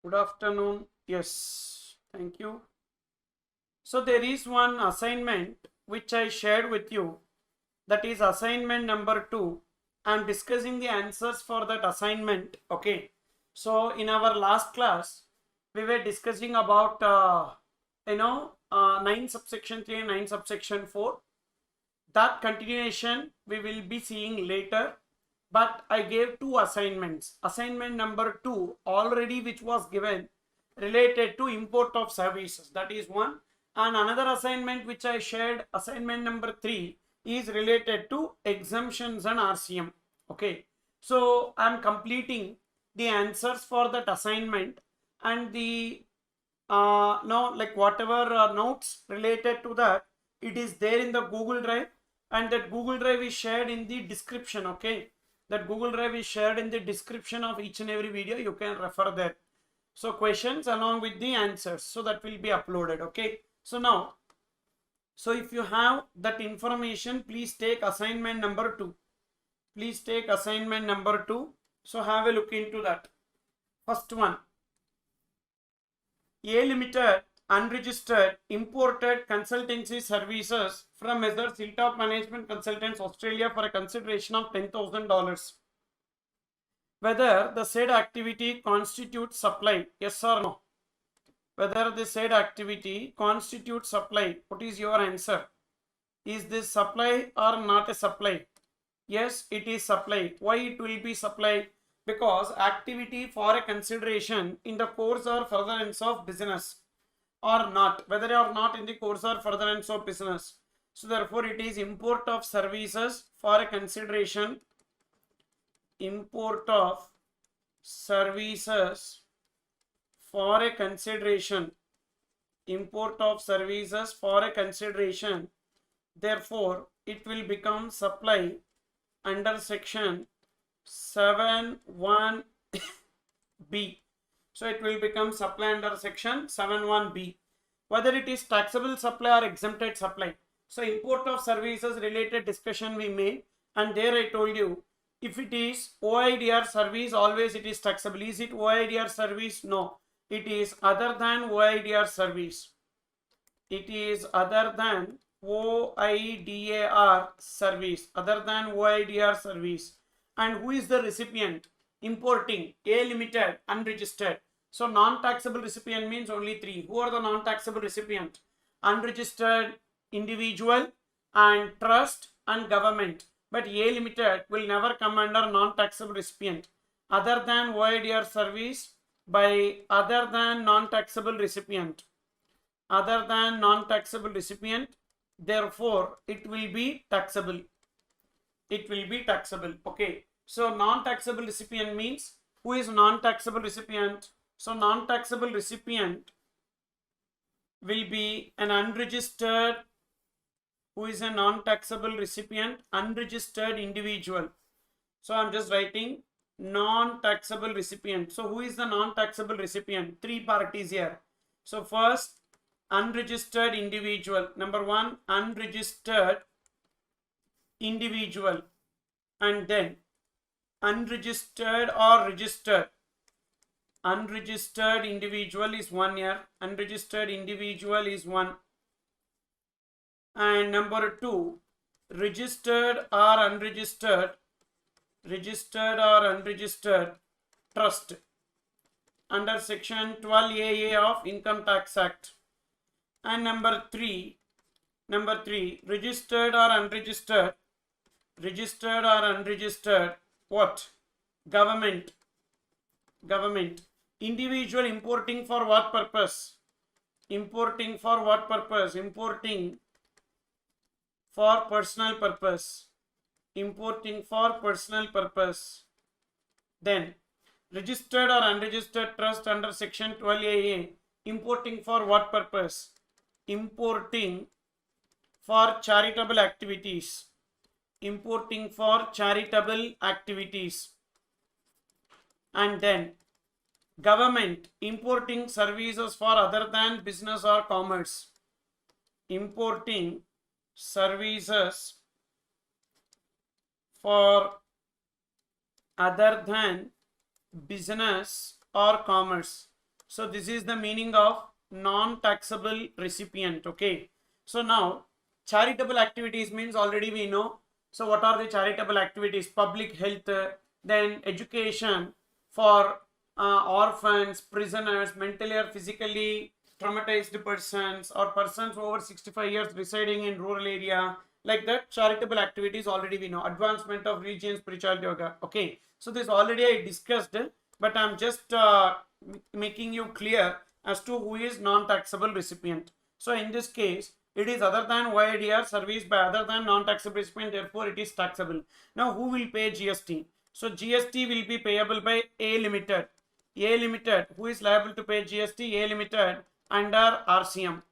Good afternoon. Yes, thank you. So there is one assignment which I shared with you, that is assignment number 2. I am discussing the answers for that assignment. Okay. So in our last class we were discussing about 9 subsection 3 and 9 subsection 4. That continuation we will be seeing later, but I gave two assignments. Assignment number 2 already, which was given, related to import of services, that is one, and another assignment which I shared, assignment number 3, is related to exemptions and RCM. Okay, so I am completing the answers for that assignment, and the now like whatever notes related to that, it is there in the Google Drive, and that Google Drive is shared in the description. Okay, that Google Drive is shared in the description of each and every video. You can refer there. So questions along with the answers, so that will be uploaded. Okay, so now, so if you have that information, please take assignment number 2. Please take assignment number 2. So have a look into that. First one, A Limited unregistered imported consultancy services from Messrs. Hilltop Management Consultants Australia for a consideration of $10,000. Whether the said activity constitutes supply, yes or no? Whether the said activity constitutes supply, what is your answer? Is this supply or not a supply? Yes, it is supply. Why it will be supply? Because activity for a consideration in the course or furtherance of business, or not, whether or not in the course or furtherance of business. So therefore it is import of services for a consideration, import of services for a consideration, import of services for a consideration. Therefore it will become supply under section 71B. So it will become supply under section 71B. Whether it is taxable supply or exempted supply. So import of services related discussion we made, and there I told you, if it is OIDR service, always it is taxable. Is it OIDR service? No. It is other than OIDR service. It is other than OIDAR service. Other than OIDR service. And who is the recipient? Importing, A Limited, unregistered. So non-taxable recipient means only 3. Who are the non-taxable recipient? Unregistered individual and trust and government. But A Limited will never come under non-taxable recipient. Other than OIDR service by other than non-taxable recipient. Other than non-taxable recipient. Therefore, it will be taxable. It will be taxable. Okay. So non-taxable recipient means, who is non-taxable recipient? So non-taxable recipient will be an unregistered. Who is a non-taxable recipient? Unregistered individual. So I'm just writing non-taxable recipient. So who is the non-taxable recipient? 3 parties here. So first, unregistered individual. Number 1, unregistered individual, and then unregistered or registered. Unregistered individual is 1 here. Unregistered individual is 1. And number 2, registered or unregistered. Registered or unregistered trust under section 12AA of Income Tax Act. And number 3, registered or unregistered. Registered or unregistered what? Government. Government. Individual importing for what purpose? Importing for what purpose? Importing for personal purpose. Importing for personal purpose. Then registered or unregistered trust under section 12AA. Importing for what purpose? Importing for charitable activities. Importing for charitable activities. And then government, importing services for other than business or commerce. Importing services for other than business or commerce. So this is the meaning of non-taxable recipient. Okay. So now charitable activities means already we know. So what are the charitable activities? Public health, then education for orphans, prisoners, mentally or physically traumatized persons, or persons over 65 years residing in rural area. Like that, charitable activities already we know. Advancement of religion, spirituality, yoga. Okay. So this already I discussed, but I'm just making you clear as to who is non-taxable recipient. So in this case, it is other than YDR service by other than non-taxable recipient, therefore it is taxable. Now who will pay GST? So GST will be payable by A Limited. A Limited, who is liable to pay GST? A Limited under RCM.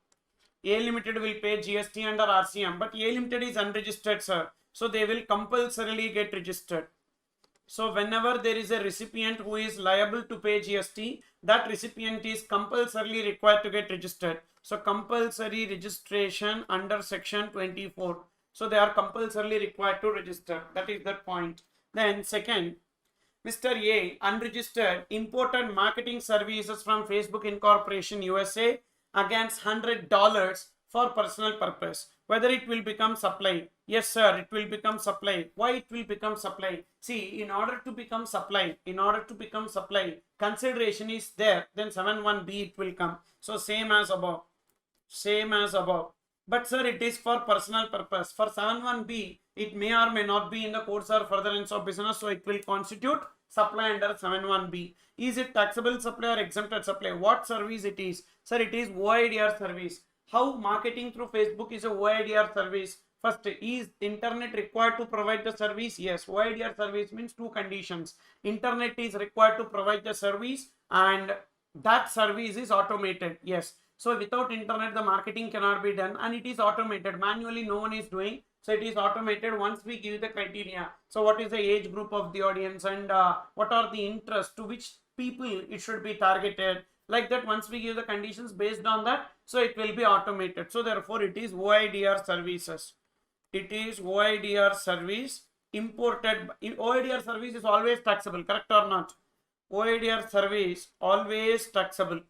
A Limited will pay GST under RCM, but A Limited is unregistered, sir. So they will compulsorily get registered. So whenever there is a recipient who is liable to pay GST, that recipient is compulsorily required to get registered. So compulsory registration under section 24. So they are compulsorily required to register. That is the point. Then second, Mr. A unregistered imported marketing services from Facebook Incorporation USA against $100 for personal purpose. Whether it will become supply? Yes, sir, it will become supply. Why it will become supply? See, in order to become supply, consideration is there, then 7(1)(b) it will come. So same as above. Same as above. But sir, it is for personal purpose. For 7(1)(b), it may or may not be in the course or furtherance of business, so it will constitute supply under 7(1)(b). Is it taxable supply or exempted supply? What service it is? Sir, it is OIDR service. How marketing through Facebook is a OIDR service? First, is internet required to provide the service? Yes. OIDR service means two conditions. Internet is required to provide the service and that service is automated. Yes. So without internet, the marketing cannot be done and it is automated. Manually, no one is doing. So it is automated once we give the criteria. So what is the age group of the audience and what are the interests, to which people it should be targeted. Like that, once we give the conditions based on that, so it will be automated. So therefore, it is OIDR services. It is OIDR service imported. OIDR service is always taxable, correct or not? OIDR service always taxable.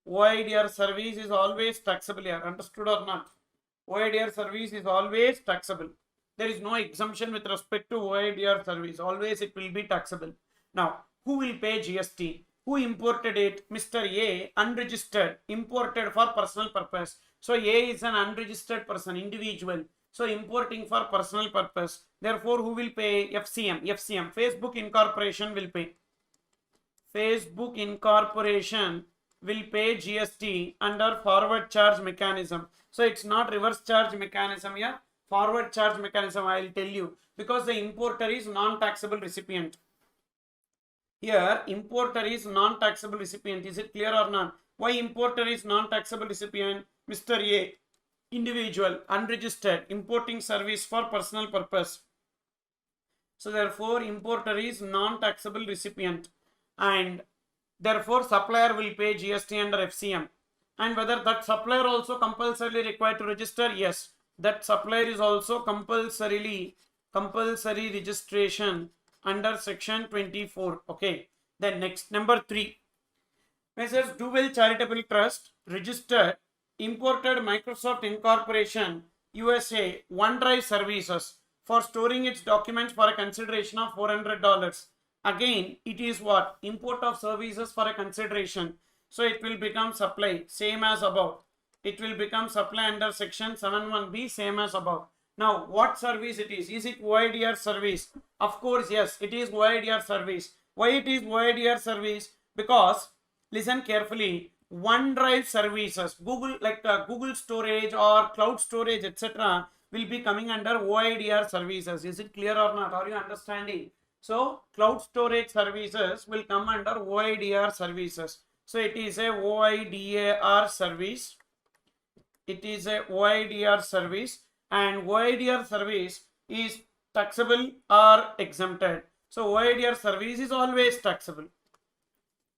OIDR service is always taxable here. Understood or not? OIDR service is always taxable. There is no exemption with respect to OIDR service. Always it will be taxable. Now, who will pay GST? Who imported it? Mr. A, unregistered, imported for personal purpose. So A is an unregistered person, individual. So importing for personal purpose. Therefore, who will pay? FCM. FCM. Facebook Incorporation will pay. Facebook Incorporation will pay GST under forward charge mechanism. So it's not reverse charge mechanism here. Forward charge mechanism, I will tell you. Because the importer is non-taxable recipient. Here, importer is non-taxable recipient. Is it clear or not? Why importer is non-taxable recipient? Mr. A, individual, unregistered, importing service for personal purpose. So therefore, importer is non-taxable recipient. And therefore, supplier will pay GST under FCM. And whether that supplier also compulsorily required to register? Yes. That supplier is also compulsory registration under section 24. Okay. Then next, number 3. Messrs. Duvel Charitable Trust registered imported Microsoft Incorporation USA OneDrive services for storing its documents for a consideration of $400. Again, it is what? Import of services for a consideration. So it will become supply, same as above. It will become supply under section 7(1)(b), same as above. Now, what service it is? Is it OIDR service? Of course, yes, it is OIDR service. Why it is OIDR service? Because, listen carefully, OneDrive services, Google storage or cloud storage, etc. will be coming under OIDR services. Is it clear or not? Are you understanding? So, cloud storage services will come under OIDR services. So, it is a OIDR service. It is a OIDR service, and OIDR service is taxable or exempted. So, OIDR service is always taxable.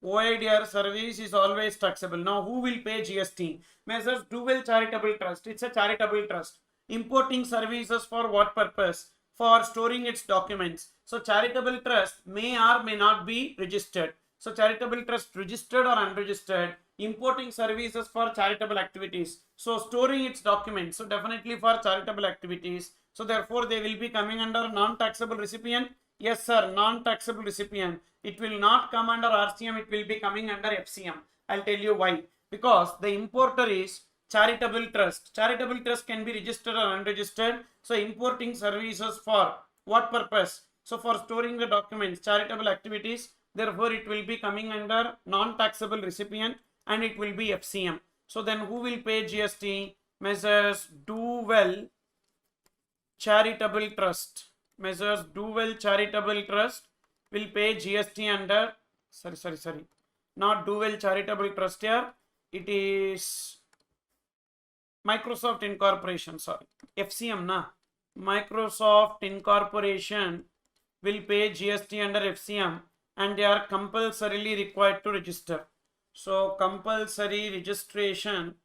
OIDR service is always taxable. Now, who will pay GST? Messrs. Duvel Charitable Trust. It's a charitable trust. Importing services for what purpose? For storing its documents. So, charitable trust may or may not be registered. So charitable trust registered or unregistered, importing services for charitable activities. So storing its documents. So definitely for charitable activities. So therefore they will be coming under non-taxable recipient. Yes sir, non-taxable recipient. It will not come under RCM, it will be coming under FCM. I'll tell you why. Because the importer is charitable trust. Charitable trust can be registered or unregistered. So importing services for what purpose? So for storing the documents, charitable activities, therefore it will be coming under non-taxable recipient and it will be FCM. So then who will pay GST? Messrs. Do Well Charitable Trust. Messrs. Do Well Charitable Trust will pay GST under, not Do Well Charitable Trust here. It is Microsoft Incorporation, sorry. FCM na. Microsoft Incorporation will pay GST under FCM and they are compulsorily required to register. So compulsory registration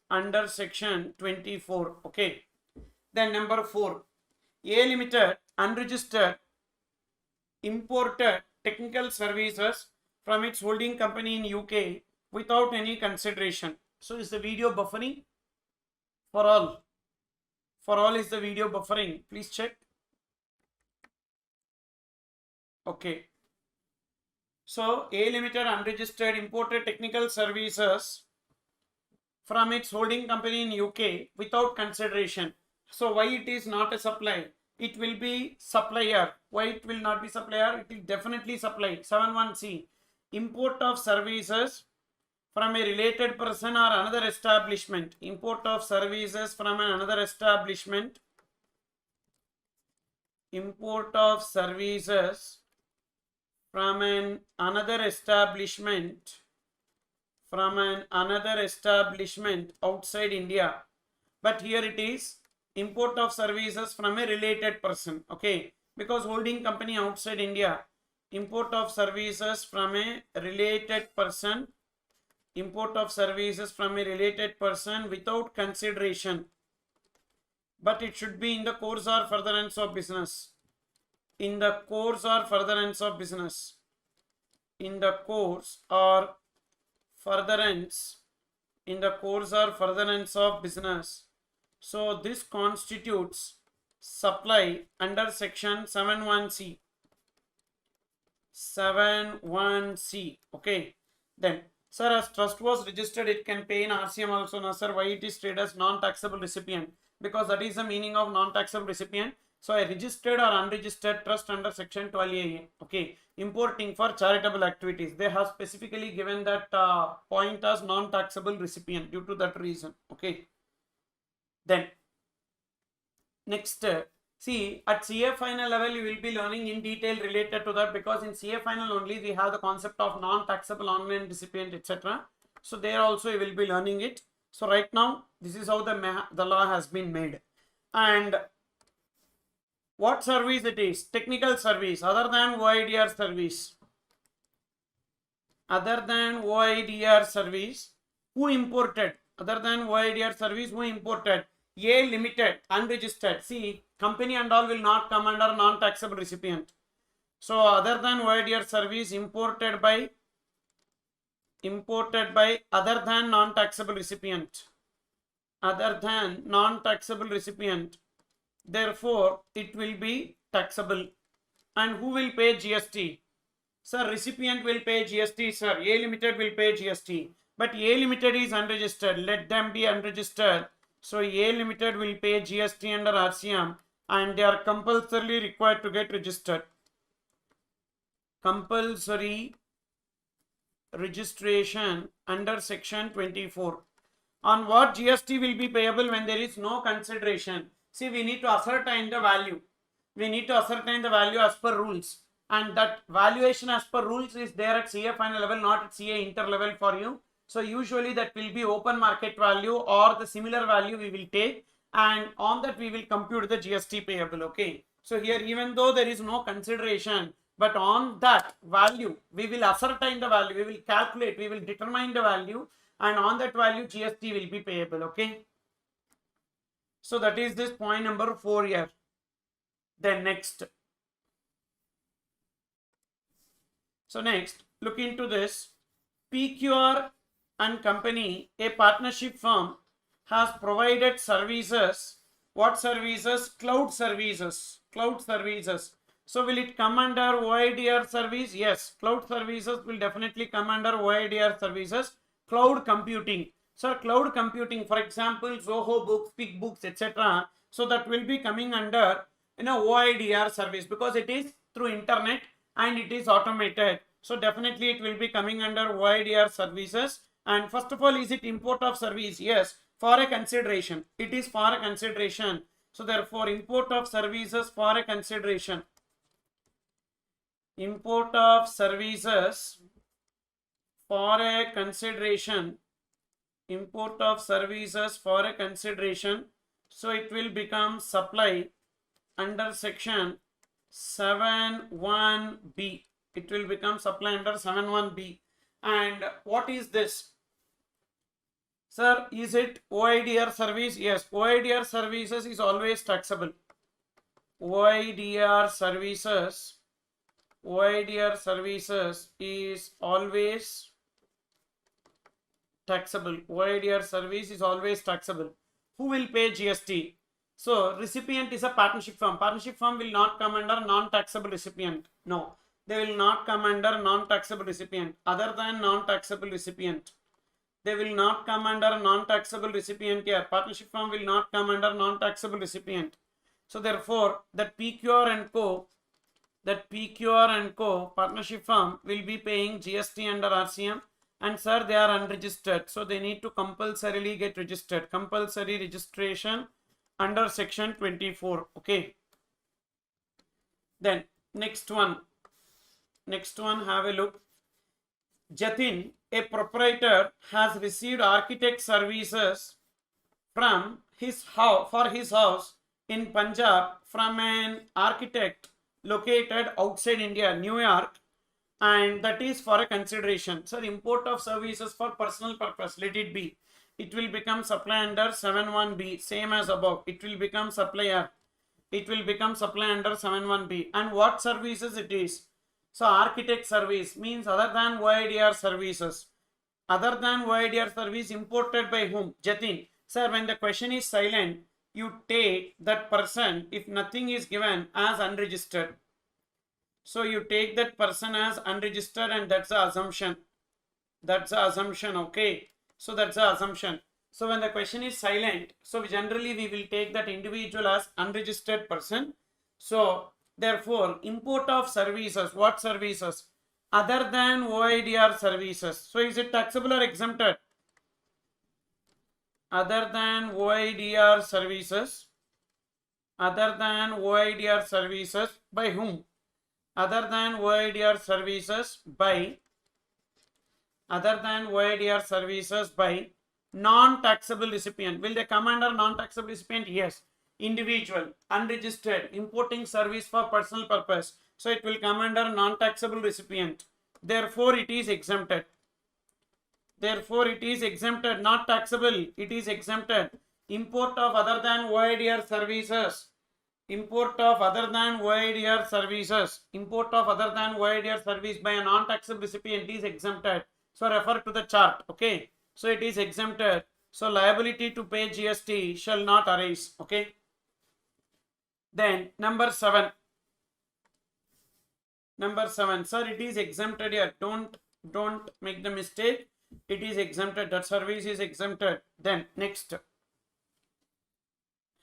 under section 24. Okay. Then number 4. A Limited unregistered imported technical services from its holding company in UK without any consideration. So is the video buffering? For all is the video buffering? Please check. Okay. So A Limited unregistered imported technical services from its holding company in UK without consideration. So why it is not a supply? It will be supplier. Why it will not be supplier? It will definitely supply. 71C. Import of services from a related person or another establishment. Import of services from another establishment. Import of services from another establishment. From another establishment outside India. But here it is import of services from a related person. Okay. Because holding company outside India. Import of services from a related person. Import of services from a related person without consideration. But it should be in the course or furtherance of business. In the course or furtherance of business. In the course or furtherance. In the course or furtherance of business. So this constitutes supply under section 71C. 71C. Okay. Then, sir, as trust was registered, it can pay in RCM also. Now, sir, why it is treated as non-taxable recipient? Because that is the meaning of non-taxable recipient. So, a registered or unregistered trust under section 12A. Okay. Importing for charitable activities. They have specifically given that point as non-taxable recipient due to that reason. Okay. Then, next, see, at CA final level, you will be learning in detail related to that, because in CA final only we have the concept of non-taxable online recipient, etc. So there also you will be learning it. So right now, this is how the law has been made. And what service it is? Technical service other than OIDR service. Other than OIDR service, who imported? Other than OIDR service, who imported? A Limited unregistered. See, company and all will not come under non-taxable recipient. So other than OIDR service imported by other than non-taxable recipient. Other than non-taxable recipient. Therefore, it will be taxable. And who will pay GST? Sir, recipient will pay GST, sir. A Limited will pay GST. But A Limited is unregistered. Let them be unregistered. So A Limited will pay GST under RCM and they are compulsorily required to get registered. Compulsory registration under section 24. On what GST will be payable when there is no consideration? See, we need to ascertain the value. We need to ascertain the value as per rules. And that valuation as per rules is there at CA final level, not at CA inter level for you. So usually that will be open market value or the similar value we will take, and on that we will compute the GST payable. Okay. So here, even though there is no consideration, but on that value we will ascertain the value, we will calculate, we will determine the value, and on that value GST will be payable. Okay. So that is this point number 4 here. Then next. So next, look into this. PQR and Company, a partnership firm, has provided services. What services? Cloud services. Cloud services. So will it come under OIDR service? Yes, cloud services will definitely come under OIDR services. Cloud computing. So cloud computing, for example, Zoho Books, QuickBooks, etc. So that will be coming under OIDR service because it is through internet and it is automated. So definitely it will be coming under OIDR services. And first of all, is it import of service? Yes, for a consideration. It is for a consideration. So therefore, import of services for a consideration. Import of services for a consideration. Import of services for a consideration. So it will become supply under section 7(1)(b). It will become supply under 7(1)(b). And what is this? Sir, is it OIDR service? Yes, OIDR services is always taxable. OIDR services is always taxable. OIDR service is always taxable. Who will pay GST? So recipient is a partnership firm. Partnership firm will not come under non-taxable recipient. No, they will not come under non-taxable recipient. Other than non-taxable recipient, they will not come under non-taxable recipient here. Partnership firm will not come under non-taxable recipient. So therefore, that PQR and Co partnership firm will be paying GST under RCM. And sir, they are unregistered, so they need to compulsorily get registered. Compulsory registration under section 24. Okay. Then next one, have a look. Jatin, a proprietor, has received architect services from his house in Punjab from an architect located outside India, New York, and that is for a consideration. So import of services for personal purpose, let it be. It will become supply under 7(1)(b), same as above. It will become supplier. It will become supply under 7(1)(b). And what services it is? So architect service means other than OIDR services. Other than OIDR service imported by whom? Jatin. Sir, when the question is silent, you take that person, if nothing is given, as unregistered. So you take that person as unregistered, and that's the assumption. That's the assumption, okay? So that's the assumption. So when the question is silent, so generally we will take that individual as unregistered person. So therefore, import of services, what services? Other than OIDR services. So is it taxable or exempted? Other than OIDR services. Other than OIDR services by whom? Other than OIDR services by non-taxable recipient. Will they come under non-taxable recipient? Yes. Individual, unregistered, importing service for personal purpose. So it will come under non-taxable recipient. Therefore, it is exempted. Not taxable. It is exempted. Import of other than OIDR services. Import of other than OIDR service by a non-taxable recipient is exempted. So refer to the chart. Okay. So it is exempted. So liability to pay GST shall not arise. Okay. Then number 7. Sir, it is exempted here. Don't make the mistake. It is exempted. That service is exempted. Then next.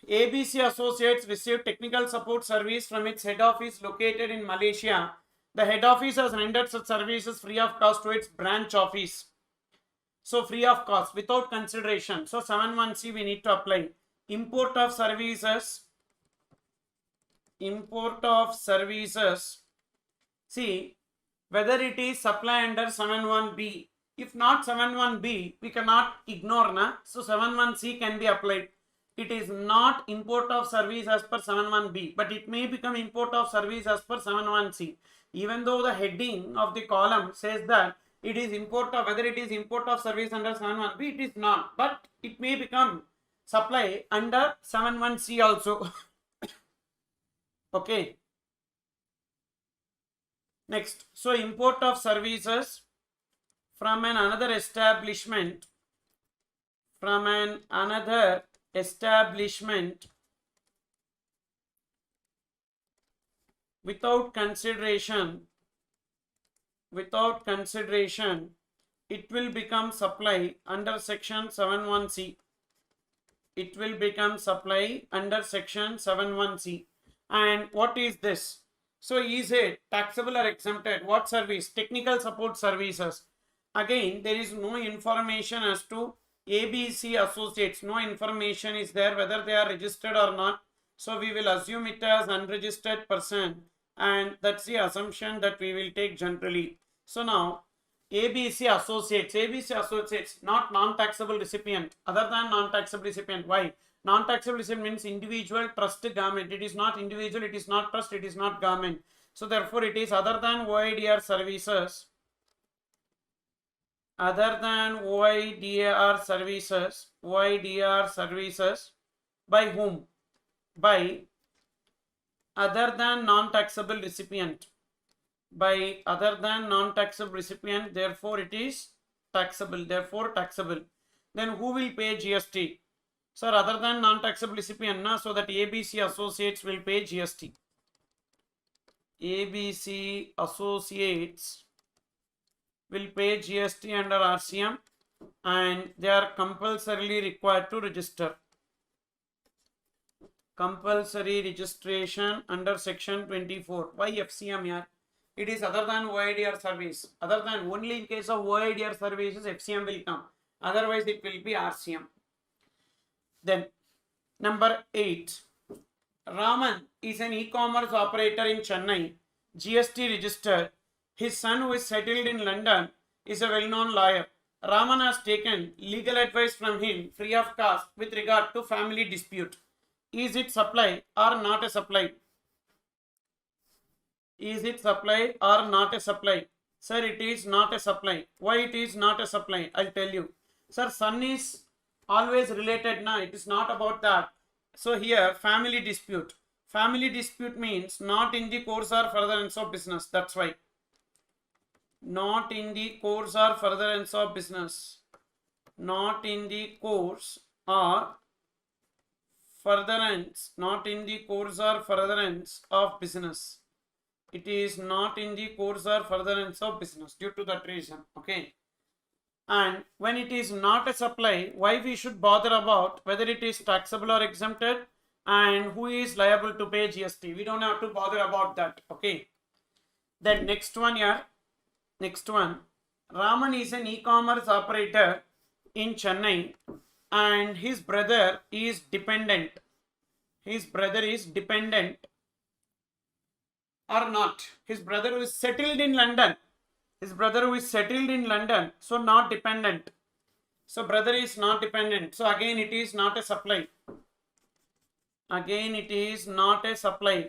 ABC Associates received technical support service from its head office located in Malaysia. The head office has rendered such services free of cost to its branch office. So free of cost, without consideration. So 7(1)(c) we need to apply. Import of services. See, whether it is supply under 7(1)(b). If not 7(1)(b), we cannot ignore, na? So 7(1)(c) can be applied. It is not import of service as per 7(1)(b), but it may become import of service as per 7(1)(c). Even though the heading of the column says that it is import of, whether it is import of service under 7(1)(b), it is not. But it may become supply under 7(1)(c) also. Okay. Next, so import of services from another establishment without consideration, it will become supply under section 71C. It will become supply under section 71C. And what is this? So is it taxable or exempted? What service? Technical support services. Again, there is no information as to ABC associates. No information is there whether they are registered or not. So we will assume it as unregistered person, and that's the assumption that we will take generally. So now ABC associates, not non-taxable recipient, other than non-taxable recipient. Why? Non-taxable recipient means individual, trust, government. It is not individual, it is not trust, it is not government. So therefore it is other than OIDR services. OIDR services by whom? By other than non-taxable recipient. By other than non-taxable recipient, therefore it is taxable. Then who will pay GST? Sir, other than non-taxable recipient, na? So that ABC associates will pay GST. ABC associates will pay GST under RCM, and they are compulsorily required to register. Compulsory registration under section 24. Why FCM here? It is other than OIDR service. Other than, only in case of OIDR services, FCM will come. Otherwise, it will be RCM. Then, number 8. Raman is an e-commerce operator in Chennai, GST registered. His son, who is settled in London, is a well-known lawyer. Raman has taken legal advice from him free of cost with regard to family dispute. Is it supply or not a supply? Is it supply or not a supply? Sir, it is not a supply. Why it is not a supply? I'll tell you. Sir, son is always related, na? It is not about that. So here, family dispute. Family dispute means not in the course or furtherance of business. That's why. Not in the course or furtherance of business. Not in the course or furtherance. Not in the course or furtherance of business. It is not in the course or furtherance of business due to that reason. Okay. And when it is not a supply, why we should bother about whether it is taxable or exempted and who is liable to pay GST? We don't have to bother about that. Okay. Then next one here. Next one. Raman is an e-commerce operator in Chennai, and his brother is dependent. His brother is dependent or not. His brother who is settled in London. So not dependent. So brother is not dependent. So again it is not a supply.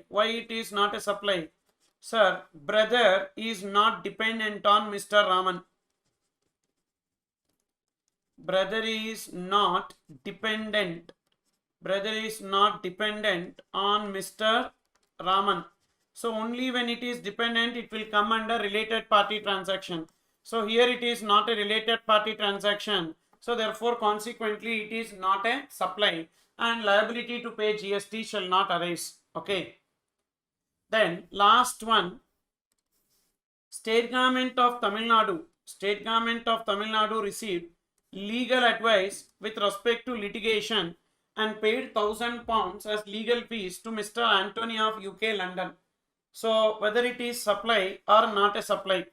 Why it is not a supply? Sir, brother is not dependent on Mr. Raman. Brother is not dependent on Mr. Raman. So only when it is dependent, it will come under related party transaction. So here it is not a related party transaction. So therefore, consequently, it is not a supply, and liability to pay GST shall not arise. Okay. Then last one. State Government of Tamil Nadu received legal advice with respect to litigation and paid £1,000 as legal fees to Mr. Anthony of UK, London. So whether it is supply or not a supply?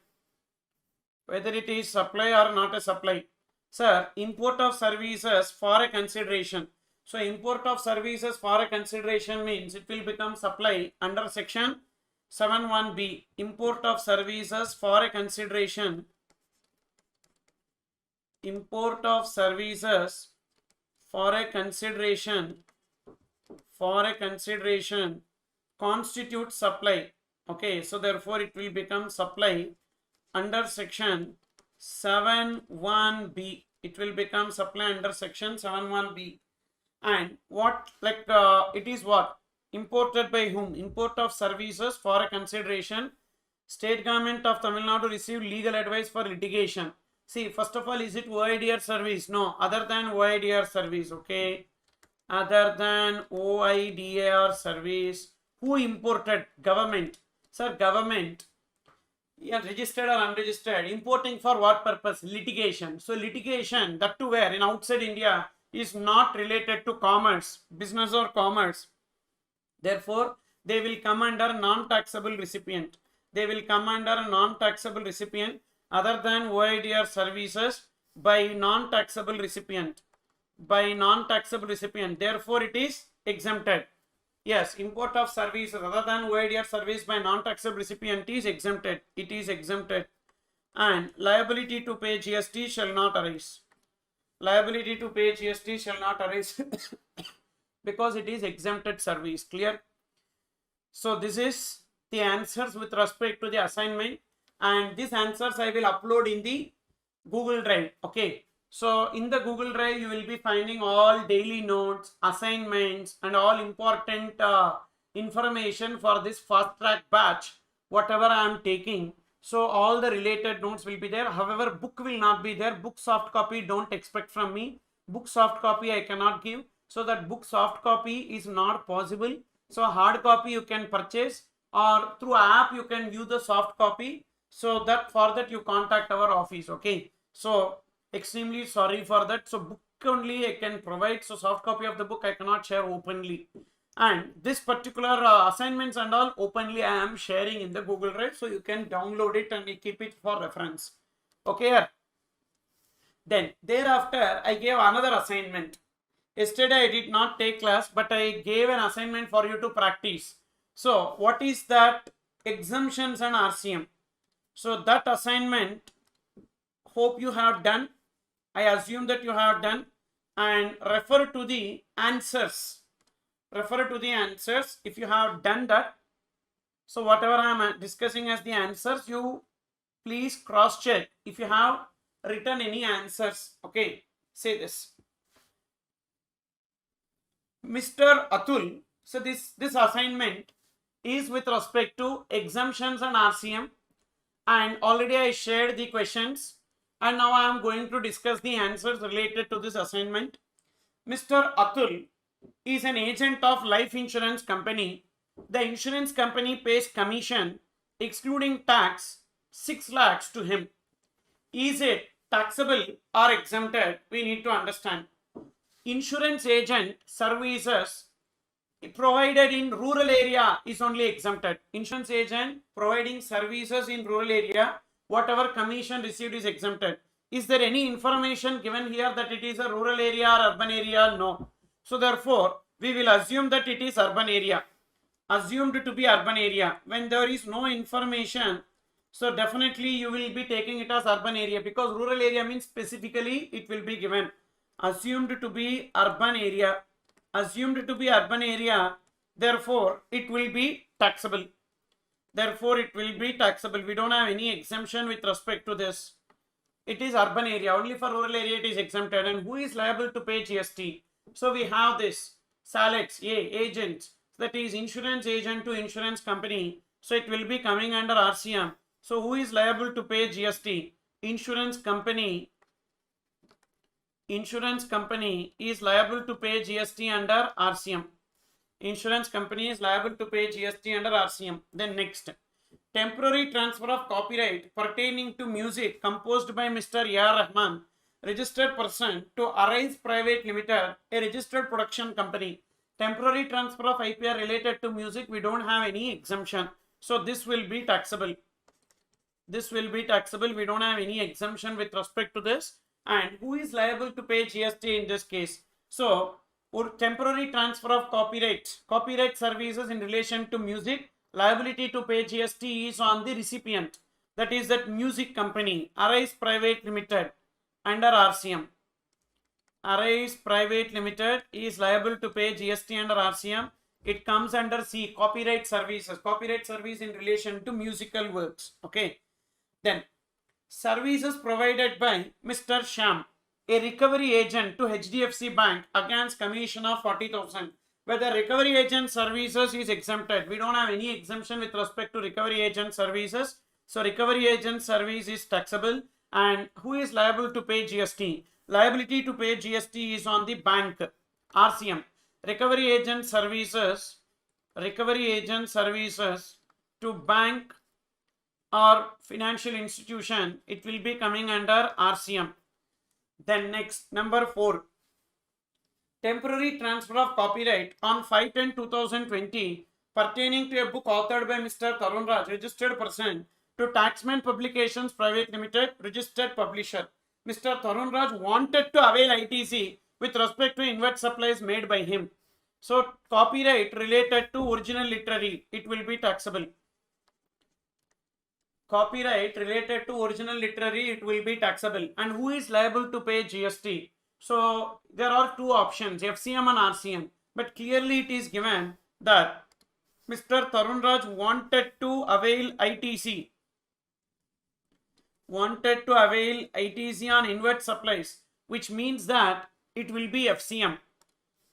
Sir, import of services for a consideration. So import of services for a consideration means it will become supply under section 71B. Import of services for a consideration. Import of services for a consideration constitutes supply. Okay, so therefore it will become supply under section 71B. It will become supply under section 71B. And what, it is what? Imported by whom? Import of services for a consideration State government of Tamil Nadu received legal advice for litigation. See, first of all, is it OIDR service? No, other than OIDR service, okay? Other than OIDR service. Who imported? Government. Sir, government. Yeah, registered or unregistered. Importing for what purpose? Litigation. So litigation, that too where? In outside India, is not related to commerce, business or commerce. Therefore, they will come under non-taxable recipient. They will come under a non-taxable recipient other than OIDR services by non-taxable recipient. By non-taxable recipient. Therefore, it is exempted. Yes, import of services other than OIDR service by non-taxable recipient is exempted. It is exempted. And liability to pay GST shall not arise. Liability to pay GST shall not arise because it is exempted service. Clear? So this is the answers with respect to the assignment, and these answers I will upload in the Google Drive. Okay. So in the Google Drive, you will be finding all daily notes, assignments, and all important information for this fast track batch, whatever I am taking. So all the related notes will be there. However, book will not be there. Book soft copy don't expect from me. Book soft copy I cannot give. So that book soft copy is not possible. So hard copy you can purchase, or through app you can view the soft copy. So that for that you contact our office. Okay. So extremely sorry for that. So book only I can provide. So soft copy of the book I cannot share openly. And this particular assignments and all openly I am sharing in the Google Drive. So you can download it and keep it for reference. Okay. Then thereafter I gave another assignment. Yesterday I did not take class, but I gave an assignment for you to practice. So what is that? Exemptions and RCM. So that assignment, hope you have done. I assume that you have done, and refer to the answers. Refer to the answers if you have done that. So whatever I am discussing as the answers, you please cross check if you have written any answers. Okay, say this. Mr. Atul, so this assignment is with respect to exemptions and RCM, and already I shared the questions, and now I am going to discuss the answers related to this assignment. Mr. Atul is an agent of life insurance company. The insurance company pays commission excluding tax 6 lakhs to him. Is it taxable or exempted? We need to understand. Insurance agent services provided in rural area is only exempted. Insurance agent providing services in rural area, whatever commission received is exempted. Is there any information given here that it is a rural area or urban area? No. So therefore, we will assume that it is urban area. Assumed to be urban area. When there is no information, so definitely you will be taking it as urban area, because rural area means specifically it will be given. Assumed to be urban area. Assumed to be urban area. Therefore, it will be taxable. Therefore, it will be taxable. We don't have any exemption with respect to this. It is urban area. Only for rural area it is exempted. And who is liable to pay GST? So we have this. Salets, agents. That is insurance agent to insurance company. So it will be coming under RCM. So who is liable to pay GST? Insurance company. Insurance company is liable to pay GST under RCM. Insurance company is liable to pay GST under RCM. Then next, temporary transfer of copyright pertaining to music composed by Mr. A.R. Rahman, registered person, to Arise Private Limited, a registered production company. Temporary transfer of IPR related to music, we don't have any exemption. So this will be taxable. This will be taxable. We don't have any exemption with respect to this. And who is liable to pay GST in this case? So, temporary transfer of copyright services in relation to music, liability to pay GST is on the recipient. That is that music company, Arise Private Limited, under RCM. Arise Private Limited is liable to pay GST under RCM. It comes under C, copyright services. Copyright service in relation to musical works. Okay. Then, services provided by Mr. Shyam, a recovery agent to HDFC Bank against commission of 40,000. whether recovery agent services is exempted. We don't have any exemption with respect to recovery agent services. So recovery agent service is taxable. And who is liable to pay GST? Liability to pay GST is on the bank, RCM. Recovery agent services to bank or financial institution, it will be coming under RCM. Then next, number 4. Temporary transfer of copyright on 5/10/2020 pertaining to a book authored by Mr. Tarun Raj, registered person, to Taxman Publications Private Limited, registered publisher. Mr. Tarun Raj wanted to avail ITC with respect to inward supplies made by him. So copyright related to original literary, it will be taxable. Copyright related to original literary, it will be taxable. And who is liable to pay GST? So there are two options, FCM and RCM. But clearly it is given that Mr. Tarun Raj wanted to avail ITC. On inward supplies, which means that it will be FCM.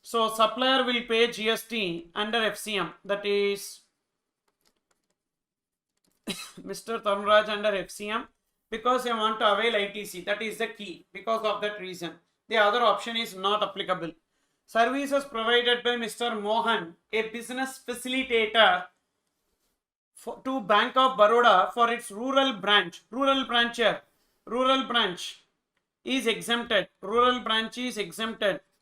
So supplier will pay GST under FCM, that is Mr. Tarun Raj under FCM, because they want to avail ITC. That is the key. Because of that reason, the other option is not applicable. Services provided by Mr. Mohan, a business facilitator, to Bank of Baroda for its rural branch. Rural branch is exempted.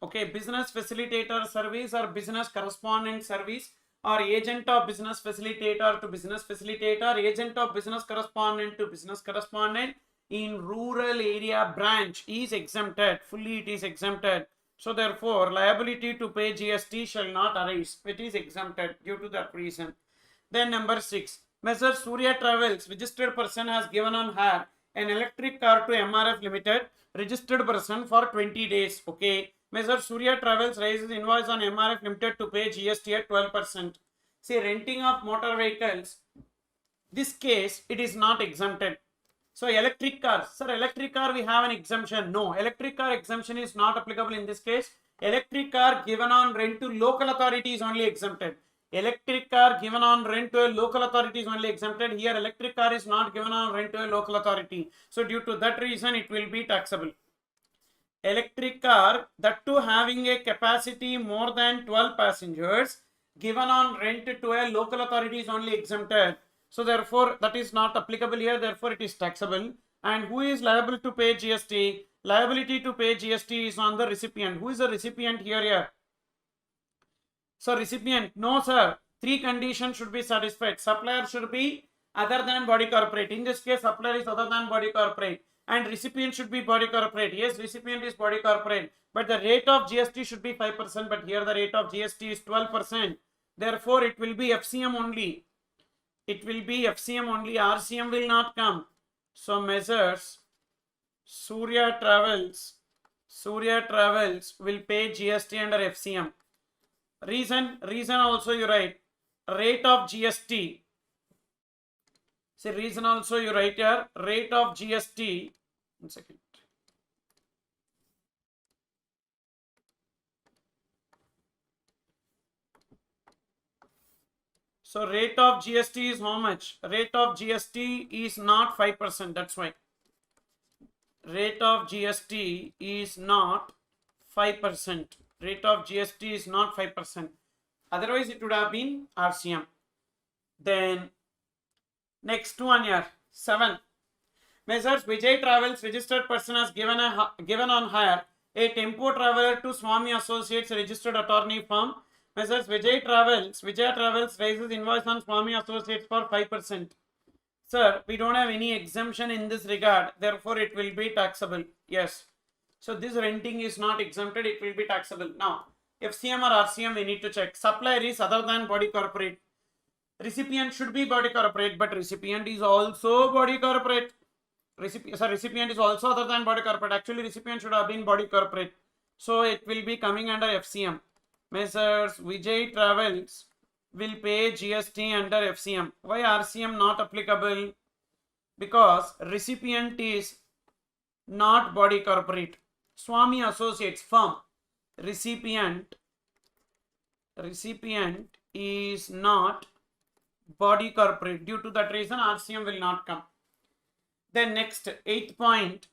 Okay, business facilitator service or business correspondent service, or agent of business facilitator to business facilitator, agent of business correspondent to business correspondent in rural area branch is exempted. Fully it is exempted. So therefore, liability to pay GST shall not arise. It is exempted due to that reason. Then number 6. Messrs. Surya Travels, registered person, has given on hire an electric car to MRF Limited, registered person, for 20 days. Okay. Messrs. Surya Travels raises invoice on MRF Limited to pay GST at 12%. See, renting of motor vehicles, this case, it is not exempted. So electric car, sir, electric car we have an exemption. No, electric car exemption is not applicable in this case. Electric car given on rent to local authority is only exempted. Electric car given on rent to a local authority is only exempted. Here electric car is not given on rent to a local authority. So due to that reason, it will be taxable. Electric car, that too having a capacity more than 12 passengers, given on rent to a local authority is only exempted. So therefore, that is not applicable here. Therefore, it is taxable. And who is liable to pay GST? Liability to pay GST is on the recipient. Who is the recipient here? So recipient, no sir. 3 conditions should be satisfied. Supplier should be other than body corporate. In this case, supplier is other than body corporate. And recipient should be body corporate. Yes, recipient is body corporate. But the rate of GST should be 5%. But here the rate of GST is 12%. Therefore, it will be FCM only. It will be FCM only. RCM will not come. So Messrs. Surya Travels will pay GST under FCM. Reason also you write. Rate of GST. See, reason also you write here. Rate of GST. 1 second. So rate of GST is how much? Rate of GST is not 5%. That's why. Rate of GST is not 5%. Rate of GST is not 5%. Otherwise, it would have been RCM. Then, next one here. 7. Messrs. Vijay Travels, registered person, has given on hire a tempo traveler to Swami Associates, registered attorney firm. Messrs. Vijay Travels raises invoice on Swami Associates for 5%. Sir, we don't have any exemption in this regard. Therefore, it will be taxable. Yes. So this renting is not exempted. It will be taxable. Now, FCM or RCM, we need to check. Supplier is other than body corporate. Recipient should be body corporate, but recipient is also body corporate. Recipient is also other than body corporate. Actually, recipient should have been body corporate. So it will be coming under FCM. Messrs. Vijay Travels will pay GST under FCM. Why RCM not applicable? Because recipient is not body corporate. Swami Associates firm. Recipient recipient is not body corporate. Due to that reason, RCM will not come. Then next, 8th point.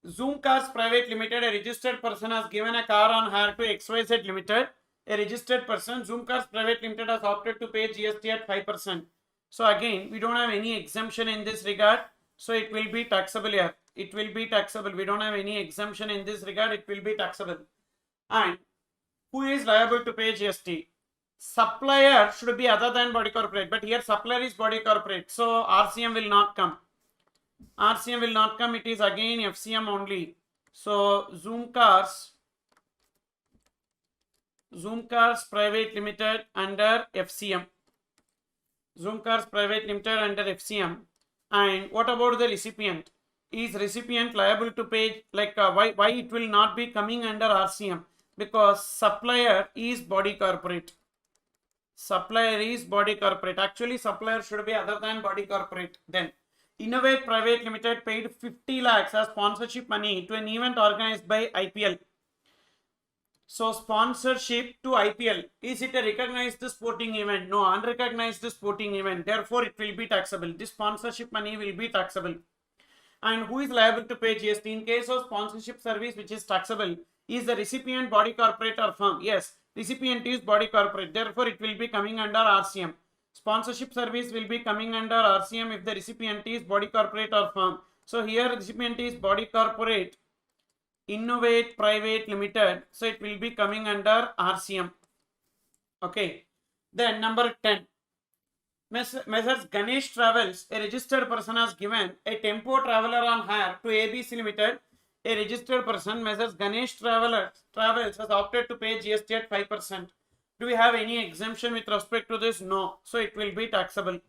Zoom Cars Private Limited, a registered person has given a car on hire to XYZ Limited. A registered person, Zoom Cars Private Limited, has opted to pay GST at 5%. So again, we don't have any exemption in this regard. So it will be taxable here. It will be taxable. We don't have any exemption in this regard. It will be taxable. And who is liable to pay GST? Supplier should be other than body corporate. But here supplier is body corporate. So RCM will not come. RCM will not come. It is again FCM only. So Zoom Cars Private Limited under FCM. Zoom Cars Private Limited under FCM. And what about the recipient? Is recipient liable to pay, like why it will not be coming under RCM? Because supplier is body corporate. Supplier is body corporate. Actually supplier should be other than body corporate. Then Innovate Private Limited paid 50 lakhs as sponsorship money to an event organized by IPL. So sponsorship to IPL, is it a recognized sporting event? No, unrecognized sporting event. Therefore, it will be taxable. This sponsorship money will be taxable. And who is liable to pay GST? In case of sponsorship service which is taxable, is the recipient body corporate or firm? Yes, recipient is body corporate. Therefore, it will be coming under RCM. Sponsorship service will be coming under RCM if the recipient is body corporate or firm. So here recipient is body corporate, Innovate Private Limited. So it will be coming under RCM. Okay. Then number 10. Messrs Ganesh Travels, a registered person, has given a tempo traveler on hire to ABC Limited. A registered person, Messrs Ganesh Travels, has opted to pay GST at 5%. Do we have any exemption with respect to this? No. So it will be taxable.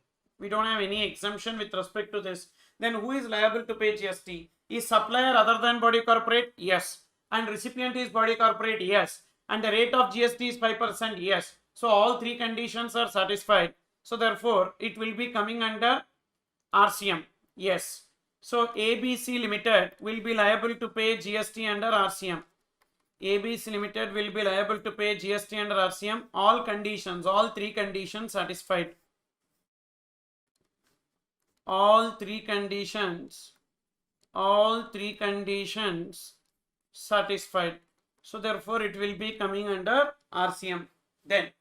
We don't have any exemption with respect to this. Then who is liable to pay GST? Is supplier other than body corporate? Yes. And recipient is body corporate? Yes. And the rate of GST is 5%? Yes. So all three conditions are satisfied. So therefore, it will be coming under RCM. Yes. So ABC Limited will be liable to pay GST under RCM. ABC Limited will be liable to pay GST under RCM. All conditions, all three conditions satisfied. All three conditions satisfied. So therefore, it will be coming under RCM. Then,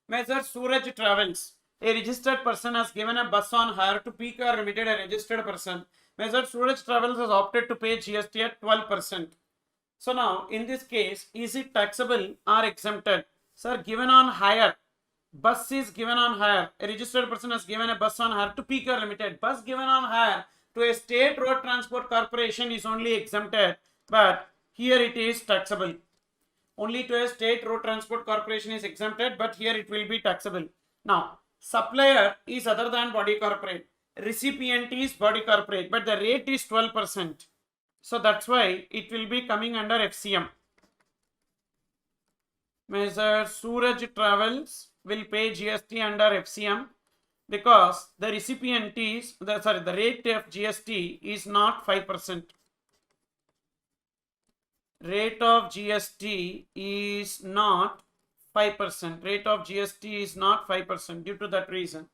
Messrs Suraj Travels, a registered person, has given a bus on hire to PCAR Limited, a registered person. Messrs Suraj Travels has opted to pay GST at 12%. So now, in this case, is it taxable or exempted? Sir, given on hire. Bus is given on hire. A registered person has given a bus on hire to PCAR Limited. Bus given on hire to a state road transport corporation is only exempted. But here it is taxable. Only to a state road transport corporation is exempted. But here it will be taxable. Now, supplier is other than body corporate. Recipient is body corporate. But the rate is 12%. So that's why it will be coming under FCM. Messrs Suraj Travels will pay GST under FCM because the recipient is, the rate of GST is not 5%. Rate of GST is not 5%. Rate of GST is not 5% due to that reason.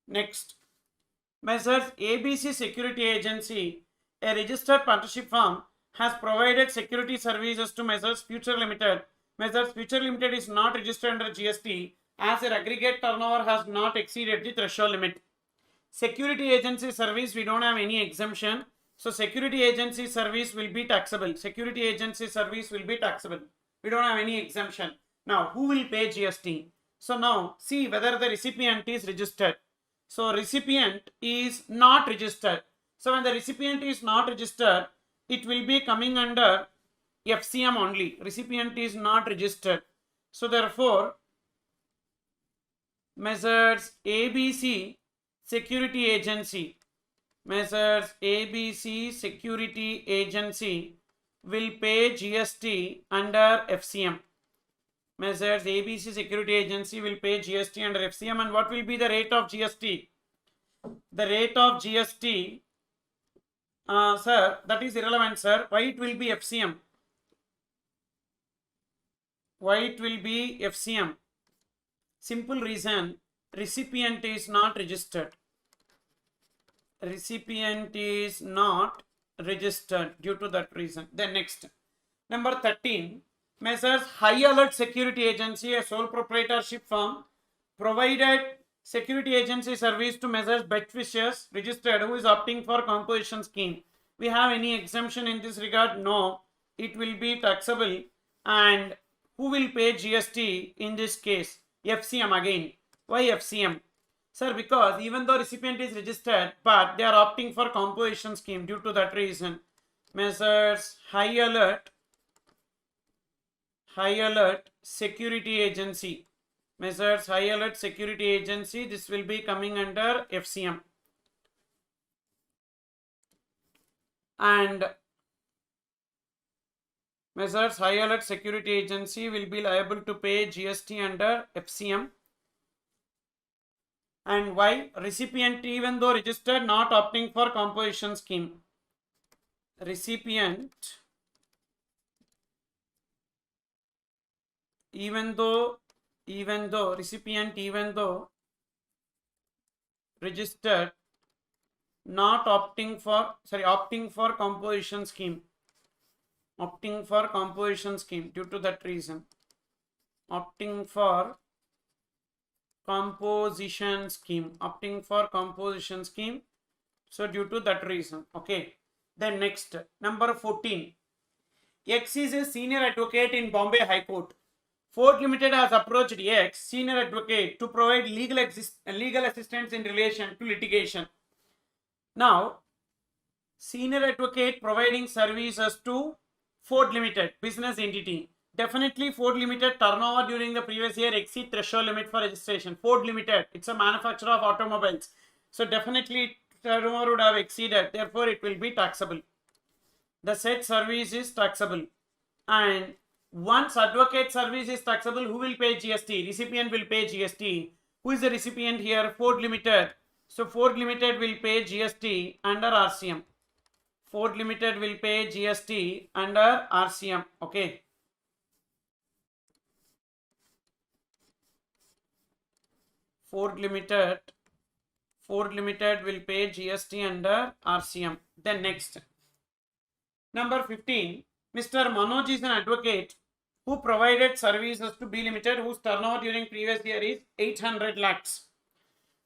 Next. Messrs ABC Security Agency, a registered partnership firm, has provided security services to Messrs Future Limited. Messrs Future Limited is not registered under GST as their aggregate turnover has not exceeded the threshold limit. Security agency service, we don't have any exemption. So security agency service will be taxable. Security agency service will be taxable. We don't have any exemption. Now, who will pay GST? So now, see whether the recipient is registered. So recipient is not registered. So when the recipient is not registered, it will be coming under FCM only. Recipient is not registered. So therefore, Messrs ABC Security Agency, Messrs ABC Security Agency will pay GST under FCM. Messrs ABC Security Agency will pay GST under FCM. And what will be the rate of GST? The rate of GST, sir, that is irrelevant, sir. Why it will be FCM? Why it will be FCM? Simple reason, recipient is not registered. Recipient is not registered due to that reason. Then next, number 13, Messrs. High Alert Security Agency, a sole proprietorship firm, provided security agency service to Messrs. Betfishers registered, who is opting for composition scheme. We have any exemption in this regard? No. It will be taxable. And who will pay GST in this case? FCM again. Why FCM? Sir, because even though recipient is registered, but they are opting for composition scheme due to that reason. Messrs. High Alert Security Agency. Messrs. High Alert Security Agency, this will be coming under FCM. And Messrs. High Alert Security Agency will be liable to pay GST under FCM. And why? Recipient, even though registered, not opting for composition scheme. Recipient, even though registered, not opting for composition scheme. Opting for composition scheme due to that reason. Opting for composition scheme. So due to that reason. Okay. Then next, number 14. X is a senior advocate in Bombay High Court. Ford Limited has approached X, senior advocate, to provide legal assistance in relation to litigation. Now, senior advocate providing services to Ford Limited, business entity. Definitely Ford Limited turnover during the previous year exceed threshold limit for registration. Ford Limited, it's a manufacturer of automobiles. So definitely turnover would have exceeded. Therefore, it will be taxable. The said service is taxable. And once advocate service is taxable, who will pay GST? Recipient will pay GST. Who is the recipient here? Ford Limited. So Ford Limited will pay GST under RCM. Ford Limited will pay GST under RCM. Okay. Ford Limited will pay GST under RCM. Then next, number 15, Mr. Manoj is an advocate who provided services to B Limited, whose turnover during previous year is 800 lakhs.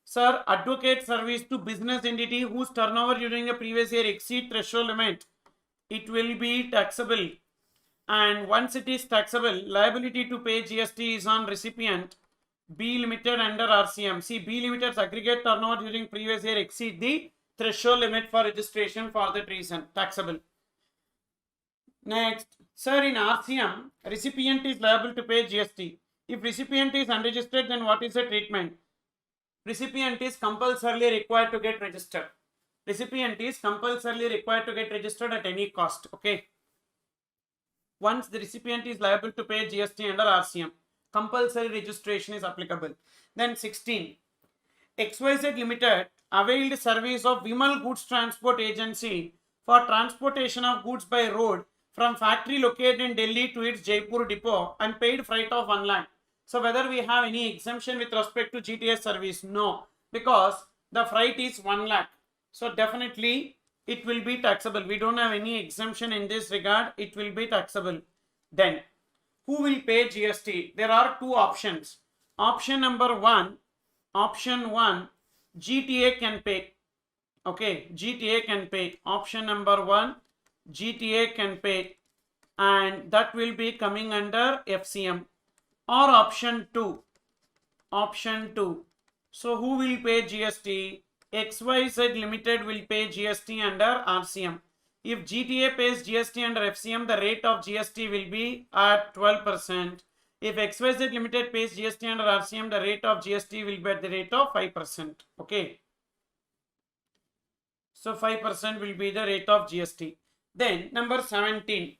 Sir, advocate service to business entity whose turnover during the previous year exceed threshold limit, it will be taxable. And once it is taxable, liability to pay GST is on recipient B Limited under RCM. See, B Limited's aggregate turnover during previous year exceed the threshold limit for registration, for that reason, taxable. Next, sir, in RCM, recipient is liable to pay GST. If recipient is unregistered, then what is the treatment? Recipient is compulsorily required to get registered. Recipient is compulsorily required to get registered at any cost. Okay. Once the recipient is liable to pay GST under RCM, compulsory registration is applicable. Then 16. XYZ Limited availed service of Vimal Goods Transport Agency for transportation of goods by road from factory located in Delhi to its Jaipur depot and paid freight of 1 lakh. So whether we have any exemption with respect to GTS service? No, because the freight is 1 lakh. So definitely it will be taxable. We don't have any exemption in this regard. It will be taxable. Then who will pay GST? There are two options. Option number one, GTA can pay. Okay, GTA can pay. Option number one, GTA can pay, and that will be coming under FCM. Or option 2. So who will pay GST? XYZ Limited will pay GST under RCM. If GTA pays GST under FCM, the rate of GST will be at 12%. If XYZ Limited pays GST under RCM, the rate of GST will be at the rate of 5%. Okay. So 5% will be the rate of GST. Then number 17.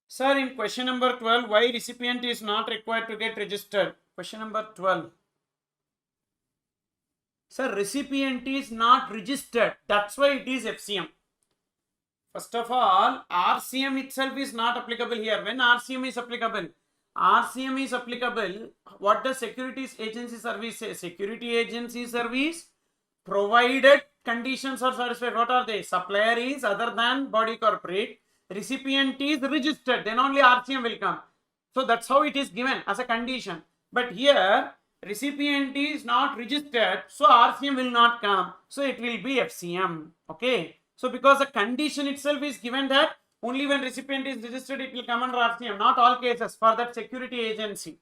Sir, in question number 12, why recipient is not required to get registered? Question number 12. Sir, recipient is not registered. That's why it is FCM. First of all, RCM itself is not applicable here. When RCM is applicable? RCM is applicable. What does Securities Agency Service say? Security Agency Service, provided conditions are satisfied. What are they? Supplier is other than body corporate. Recipient is registered. Then only RCM will come. So that's how it is given as a condition. But here, recipient is not registered. So RCM will not come. So it will be FCM. Okay. So because the condition itself is given that only when recipient is registered, it will come under RCM. Not all cases for that security agency.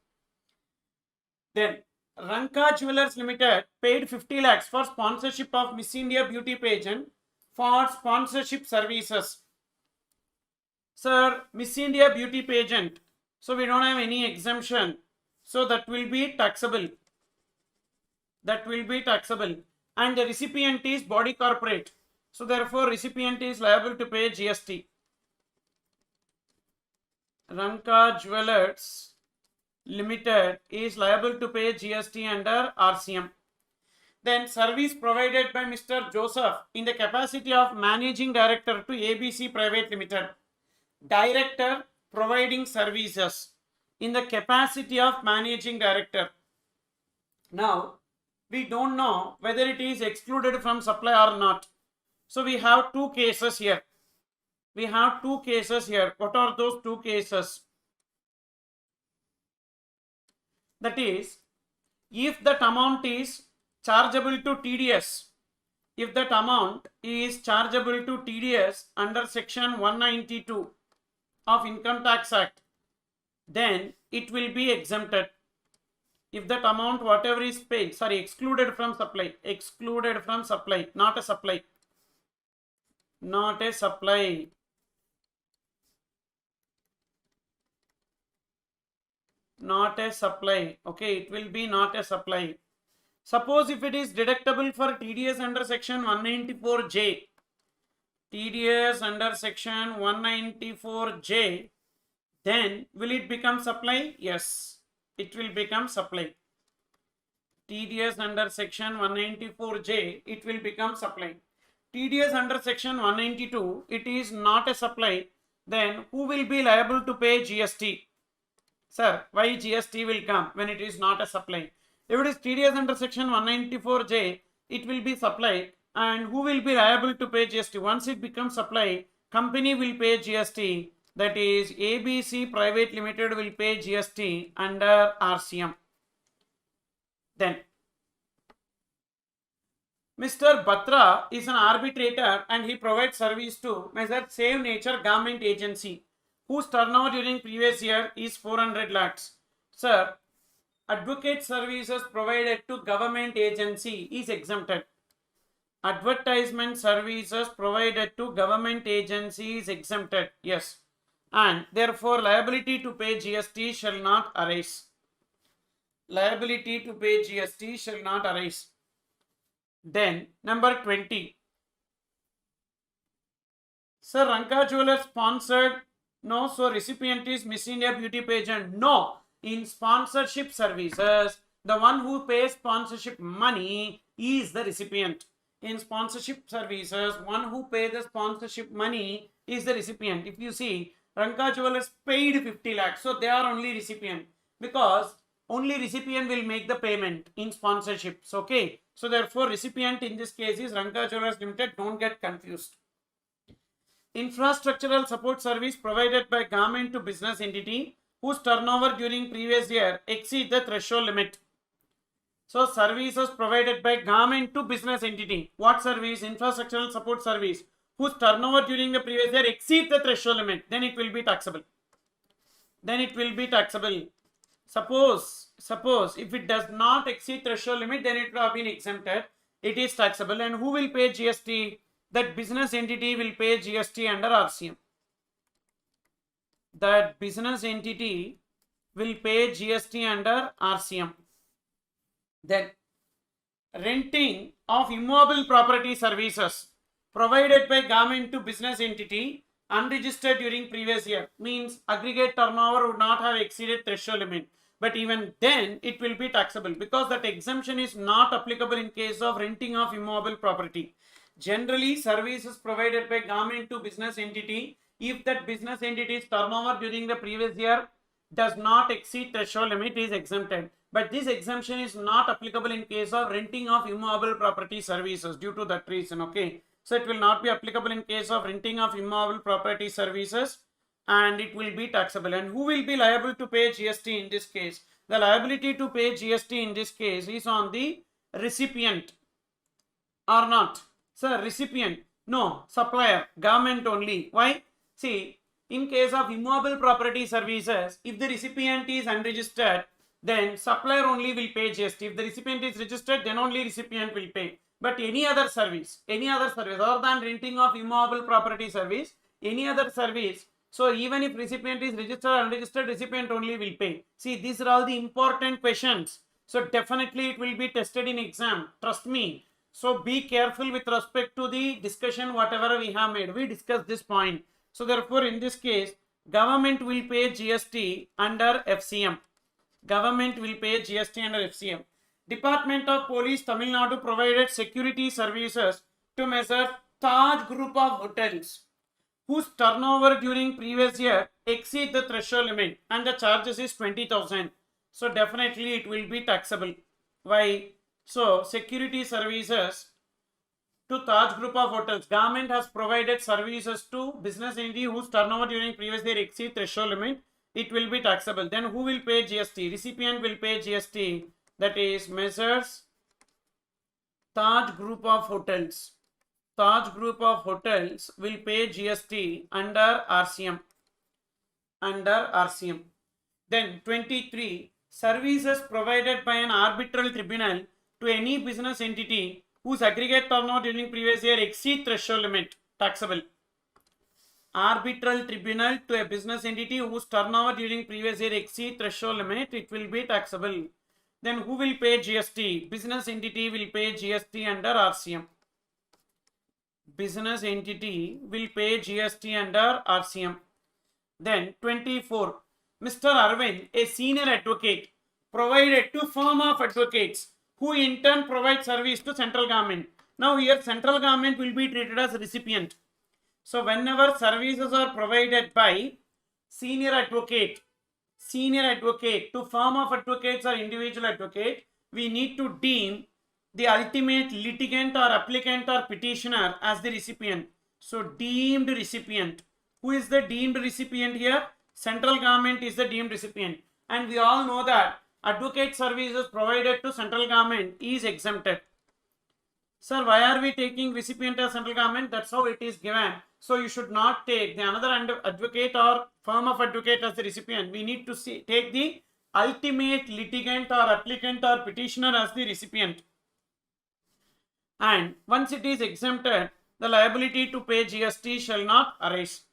Then Ranka Jewellers Limited paid 50 lakhs for sponsorship of Miss India beauty pageant for sponsorship services. Sir, Miss India beauty pageant. So we don't have any exemption. So that will be taxable. That will be taxable. And the recipient is body corporate. So therefore recipient is liable to pay GST. Ranka Jewellers Limited is liable to pay GST under RCM. Then service provided by Mr. Joseph in the capacity of Managing Director to ABC Private Limited. Director providing services in the capacity of Managing Director. Now, we don't know whether it is excluded from supply or not. So we have two cases here. We have two cases here. What are those two cases? That is, if that amount is chargeable to TDS, if that amount is chargeable to TDS under section 192 of Income Tax Act, then it will be exempted. If that amount whatever is paid, excluded from supply, not a supply, not a supply. Not a supply. Okay, it will be not a supply. Suppose if it is deductible for TDS under section 194J, TDS under section 194J, then will it become supply? Yes, it will become supply. TDS under section 194J, it will become supply. TDS under section 192, it is not a supply. Then who will be liable to pay GST? Sir, why GST will come when it is not a supply? If it is TDS under section 194J, it will be supply. And who will be liable to pay GST? Once it becomes supply, company will pay GST. That is, ABC Private Limited will pay GST under RCM. Then, Mr. Batra is an arbitrator and he provides service to Mr. Save Nature Government Agency, whose turnover during previous year is 400 lakhs. Sir, advocate services provided to government agency is exempted. Advertisement services provided to government agency is exempted. Yes. And therefore liability to pay GST shall not arise. Liability to pay GST shall not arise. Then number 20. Sir, Ranka Jewellers sponsored. No, so recipient is Miss India beauty pageant. No, in sponsorship services, the one who pays sponsorship money is the recipient. In sponsorship services, one who pays the sponsorship money is the recipient. If you see, Ranka Jewellers paid 50 lakhs, so they are only recipient because only recipient will make the payment in sponsorships. Okay, so therefore recipient in this case is Ranka Jewellers Limited. Don't get confused. Infrastructural support service provided by government to business entity whose turnover during previous year exceed the threshold limit. So services provided by government to business entity. What service? Infrastructural support service whose turnover during the previous year exceed the threshold limit. Then it will be taxable. Then it will be taxable. Suppose if it does not exceed threshold limit, then it will have been exempted. It is taxable. And who will pay GST? That business entity will pay GST under RCM. That business entity will pay GST under RCM. Then renting of immobile property services provided by government to business entity unregistered during previous year means aggregate turnover would not have exceeded threshold limit. But even then it will be taxable because that exemption is not applicable in case of renting of immobile property. Generally, services provided by government to business entity, if that business entity's turnover during the previous year does not exceed threshold limit, is exempted. But this exemption is not applicable in case of renting of immovable property services due to that reason. Okay, so it will not be applicable in case of renting of immovable property services, and it will be taxable. And who will be liable to pay GST in this case? The liability to pay GST in this case is on the recipient or not. Sir, recipient, no, supplier, government only. Why? See, in case of immovable property services, if the recipient is unregistered, then supplier only will pay GST. If the recipient is registered, then only recipient will pay. But any other service other than renting of immovable property service, any other service, so even if recipient is registered or unregistered, recipient only will pay. See, these are all the important questions. So definitely it will be tested in exam. Trust me. So be careful with respect to the discussion whatever we have made. We discussed this point. So therefore in this case, government will pay GST under FCM. Government will pay GST under FCM. Department of Police Tamil Nadu provided security services to Messrs. Taj Group of Hotels, whose turnover during previous year exceed the threshold limit, and the charges is 20,000. So definitely it will be taxable. Why? So security services to Taj Group of Hotels. Government has provided services to business entity whose turnover during previous year exceed threshold limit. It will be taxable. Then who will pay GST? Recipient will pay GST. That is Messrs. Taj Group of Hotels. Taj Group of Hotels will pay GST under RCM. Under RCM. Then 23. Services provided by an arbitral tribunal to any business entity whose aggregate turnover during previous year exceed threshold limit, taxable. Arbitral tribunal to a business entity whose turnover during previous year exceed threshold limit, it will be taxable. Then who will pay GST? Business entity will pay GST under RCM. Business entity will pay GST under RCM. Then 24. Mr. Arvind, a senior advocate, provided to firm of advocates who in turn provide service to central government. Now here central government will be treated as recipient. So whenever services are provided by senior advocate to firm of advocates or individual advocate, we need to deem the ultimate litigant or applicant or petitioner as the recipient. So deemed recipient. Who is the deemed recipient here? Central government is the deemed recipient. And we all know that advocate services provided to central government is exempted. Sir, why are we taking recipient as central government? That's how it is given. So you should not take the another advocate or firm of advocate as the recipient. We need to take the ultimate litigant or applicant or petitioner as the recipient. And once it is exempted, the liability to pay GST shall not arise.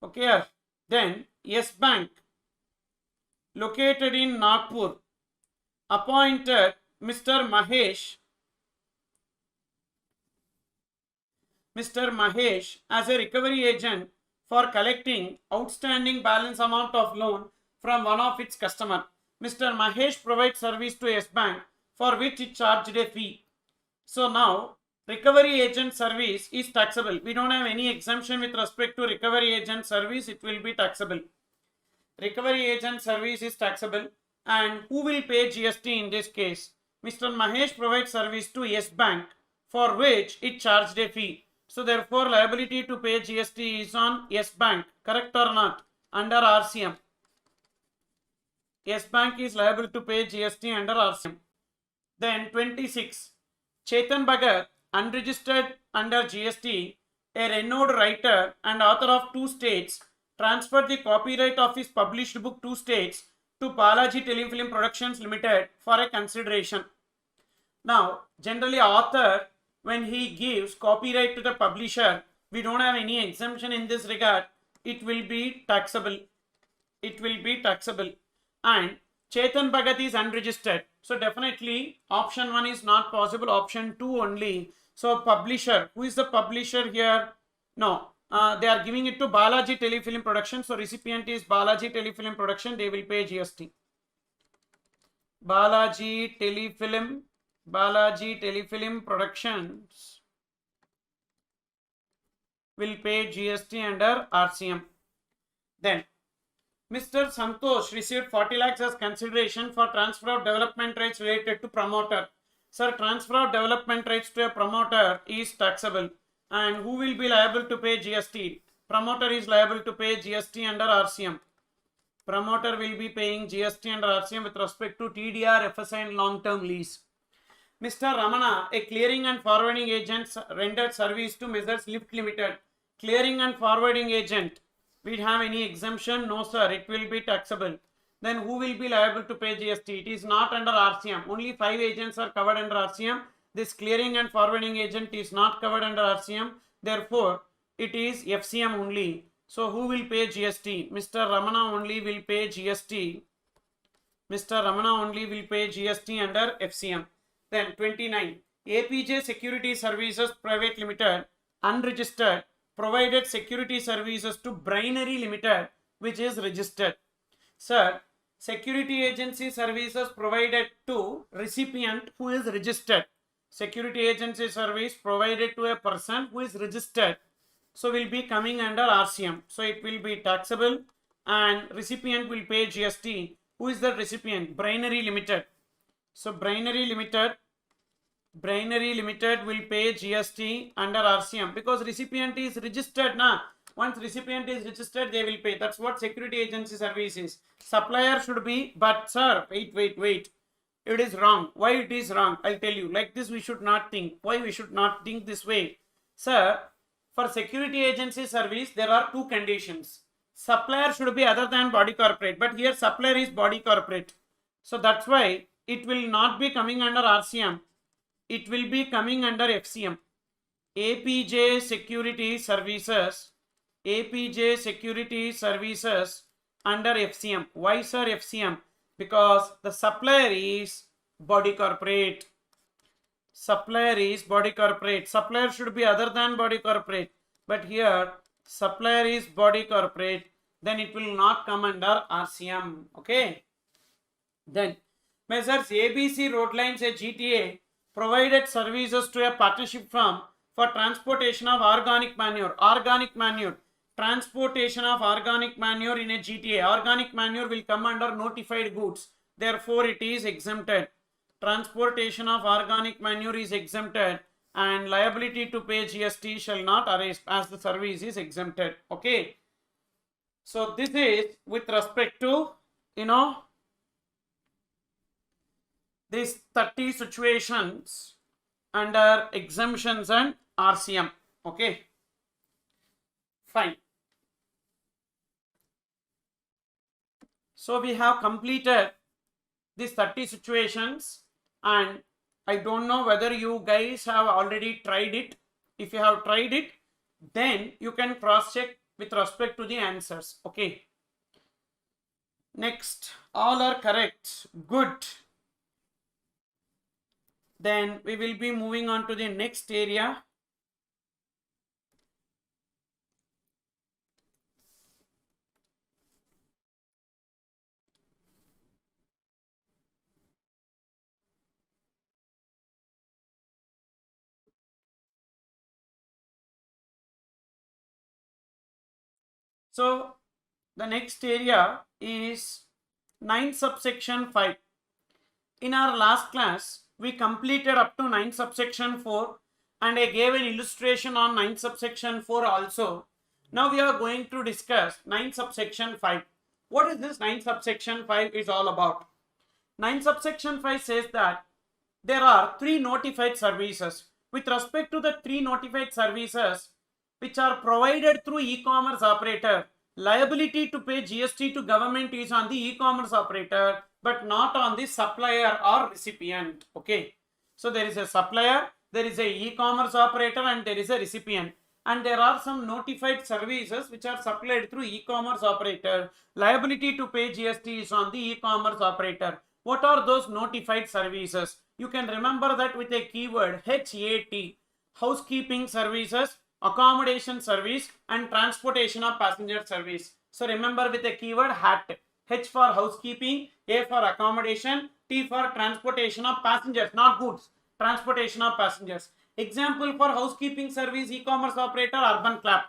Okay. Then Yes Bank, located in Nagpur, appointed Mr. Mahesh as a recovery agent for collecting outstanding balance amount of loan from one of its customers. Mr. Mahesh provides service to Yes Bank for which it charged a fee. So now recovery agent service is taxable. We don't have any exemption with respect to recovery agent service. It will be taxable. Recovery agent service is taxable. And who will pay GST in this case? Mr. Mahesh provides service to Yes Bank for which it charged a fee. So therefore liability to pay GST is on Yes Bank. Correct or not? Under RCM. Yes Bank is liable to pay GST under RCM. Then 26. Chetan Bhagat, unregistered under GST, a renowned writer and author of 2 states, transferred the copyright of his published book 2 states to Balaji Telefilm Productions Limited for a consideration. Now, generally author, when he gives copyright to the publisher, we don't have any exemption in this regard. It will be taxable. It will be taxable. And Chetan Bhagat is unregistered. So definitely option 1 is not possible. Option 2 only. So publisher. Who is the publisher here? No. They are giving it to Balaji Telefilm Production. So recipient is Balaji Telefilm Production. They will pay GST. Balaji Telefilm Balaji Telefilm Productions will pay GST under RCM. Then Mr. Santosh received 40 lakhs as consideration for transfer of development rights related to promoter. Sir, transfer of development rights to a promoter is taxable. And who will be liable to pay GST? Promoter is liable to pay GST under RCM. Promoter will be paying GST under RCM with respect to TDR, FSI and long-term lease. Mr. Ramana, a clearing and forwarding agent, rendered service to Messrs. Lift Limited. Clearing and forwarding agent. We have any exemption? No, sir. It will be taxable. Then who will be liable to pay GST? It is not under RCM. Only 5 agents are covered under RCM. This clearing and forwarding agent is not covered under RCM. Therefore, it is FCM only. So who will pay GST? Mr. Ramana only will pay GST. Mr. Ramana only will pay GST under FCM. Then 29. APJ Security Services Private Limited, unregistered, provided security services to Brinery Limited, which is registered. Sir, security agency services provided to recipient who is registered. Security agency service provided to a person who is registered. So will be coming under RCM. So it will be taxable and recipient will pay GST. Who is the recipient? Brinery Limited. So Brinery Limited will pay GST under RCM because recipient is registered na. Once recipient is registered, they will pay. That's what security agency service is. Supplier should be, but sir, wait. It is wrong. Why it is wrong? I'll tell you. Like this we should not think. Why we should not think this way? Sir, for security agency service, there are 2 conditions. Supplier should be other than body corporate, but here supplier is body corporate. So that's why it will not be coming under RCM. It will be coming under FCM. APJ Security Services under FCM. Why sir FCM? Because the supplier is body corporate. Supplier should be other than body corporate. But here supplier is body corporate. Then it will not come under RCM. Okay. Then Messrs. ABC Road Lines at GTA provided services to a partnership firm for transportation of organic manure. Transportation of organic manure in a GTA. Organic manure will come under notified goods. Therefore, it is exempted. Transportation of organic manure is exempted and liability to pay GST shall not arise as the service is exempted. Okay. So, this is with respect to, these 30 situations under exemptions and RCM. Okay. Fine. So we have completed these 30 situations and I don't know whether you guys have already tried it. If you have tried it, then you can cross check with respect to the answers. Okay. Next, all are correct. Good. Then we will be moving on to the next area. So the next area is 9 subsection 5. In our last class, we completed up to 9 subsection 4 and I gave an illustration on 9 subsection 4 also. Now we are going to discuss 9 subsection 5. What is this 9 subsection 5 is all about? 9 subsection 5 says that there are 3 notified services. With respect to the 3 notified services which are provided through e-commerce operator, liability to pay GST to government is on the e-commerce operator but not on the supplier or recipient. Okay. So there is a supplier, there is a e-commerce operator and there is a recipient. And there are some notified services which are supplied through e-commerce operator. Liability to pay GST is on the e-commerce operator. What are those notified services? You can remember that with a keyword HAT. Housekeeping services, accommodation service and transportation of passenger service. So remember with a keyword HAT. H for housekeeping, A for accommodation, T for transportation of passengers, not goods. transportation of passengers. Example for housekeeping service, e-commerce operator, Urban Clap.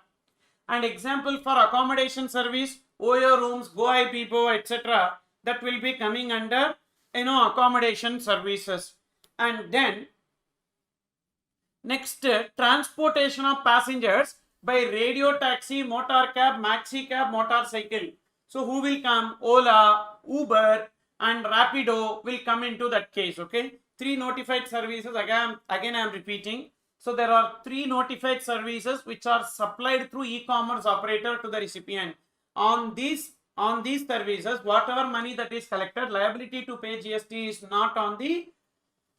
And example for accommodation service, Oyo Rooms, GoIBibo, etc. That will be coming under, accommodation services. And then next, transportation of passengers by radio taxi, motor cab, maxi cab, motorcycle. So who will come? Ola, Uber and Rapido will come into that case. Okay, 3 notified services. Again I am repeating. So there are 3 notified services which are supplied through e-commerce operator to the recipient. On these services, whatever money that is collected, liability to pay GST is not on the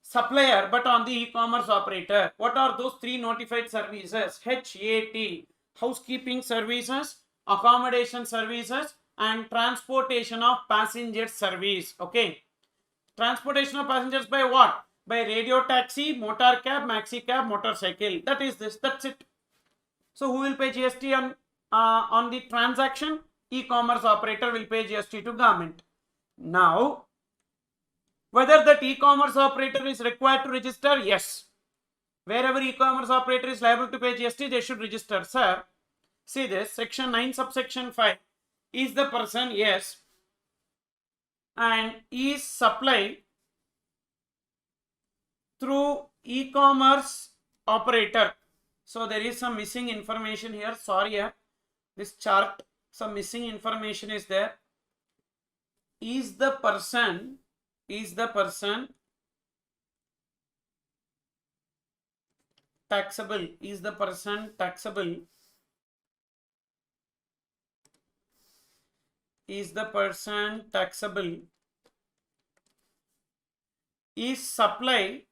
supplier but on the e-commerce operator. What are those 3 notified services? HAT, housekeeping services, accommodation services and transportation of passengers service. Okay, transportation of passengers by what? By radio taxi, motor cab, maxi cab, motorcycle. That is this. That's it. So who will pay GST on the transaction? E-commerce operator will pay GST to government. Now, whether that e-commerce operator is required to register? Yes. Wherever e-commerce operator is liable to pay GST, they should register. Sir, see this, section 9 subsection 5. Is the person? Yes. And is supply through e-commerce operator. So there is some missing information here. Sorry, this chart, some missing information is there. Is the person taxable? Is the person taxable? Is the person taxable? Is supply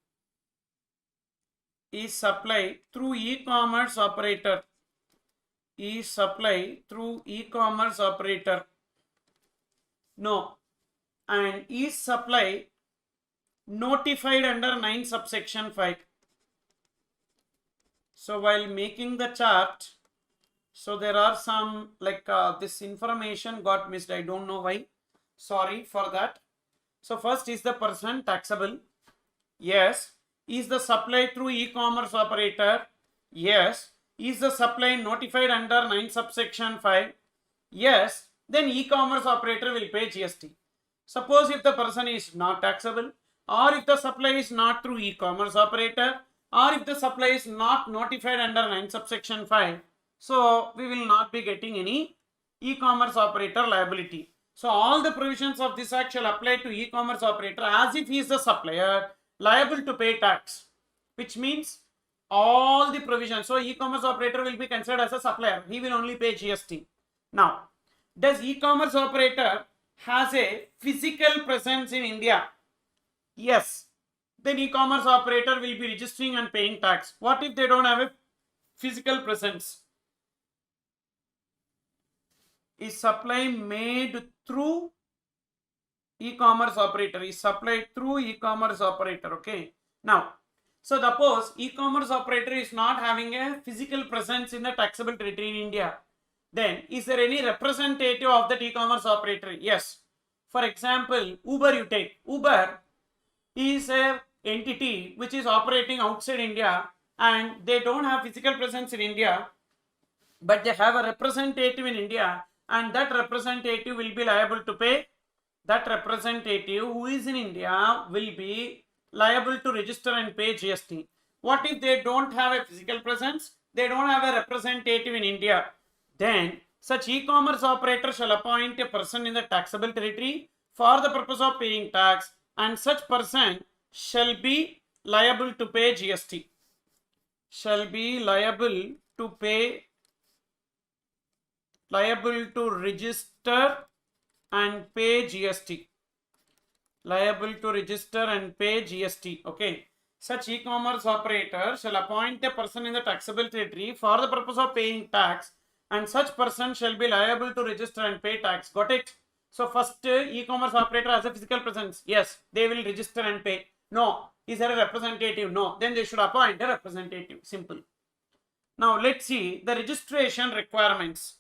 through e-commerce operator? Is supply through e-commerce operator? No. And is supply notified under 9 subsection 5? So while making the chart, so there are some this information got missed. I don't know why. Sorry for that. So first, is the person taxable? Yes. Is the supply through e-commerce operator? Yes. Is the supply notified under 9 subsection 5? Yes. Then e-commerce operator will pay GST. Suppose if the person is not taxable, or if the supply is not through e-commerce operator, or if the supply is not notified under 9 subsection 5, so we will not be getting any e-commerce operator liability. So all the provisions of this act shall apply to e-commerce operator as if he is the supplier liable to pay tax, which means all the provisions. So e-commerce operator will be considered as a supplier. He will only pay GST. Now, does e-commerce operator has a physical presence in India? Yes. Then e-commerce operator will be registering and paying tax. What if they don't have a physical presence? Is supply made through e-commerce operator? Is supplied through e-commerce operator. Okay. Now, so suppose e-commerce operator is not having a physical presence in the taxable territory in India. Then is there any representative of that e-commerce operator? Yes. For example, Uber you take. Uber is a entity which is operating outside India and they don't have physical presence in India, but they have a representative in India, and that representative will be liable to pay. That representative who is in India will be liable to register and pay GST. What if they don't have a physical presence? They don't have a representative in India. Then such e-commerce operator shall appoint a person in the taxable territory for the purpose of paying tax, and such person shall be liable to pay GST. Shall be liable to register and pay GST. Liable to register and pay GST. Okay. Such e-commerce operator shall appoint a person in the taxable territory for the purpose of paying tax, and such person shall be liable to register and pay tax. Got it? So first, e-commerce operator has a physical presence. Yes, they will register and pay. No. Is there a representative? No. Then they should appoint a representative. Simple. Now let's see the registration requirements.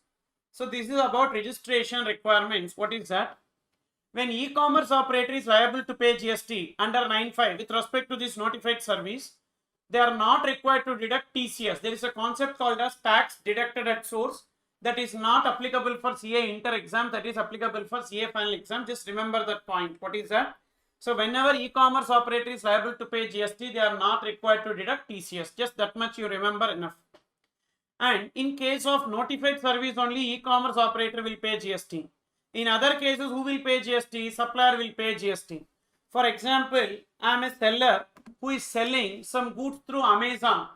So this is about registration requirements. What is that? when e-commerce operator is liable to pay GST under 9(5) with respect to this notified service, they are not required to deduct TCS. There is a concept called as tax deducted at source that is not applicable for CA inter exam, that is applicable for CA final exam. Just remember that point. What is that? So whenever e-commerce operator is liable to pay GST, they are not required to deduct TCS. Just that much you remember enough. And in case of notified service only, e-commerce operator will pay GST. In other cases, who will pay GST? Supplier will pay GST. For example, I am a seller who is selling some goods through Amazon.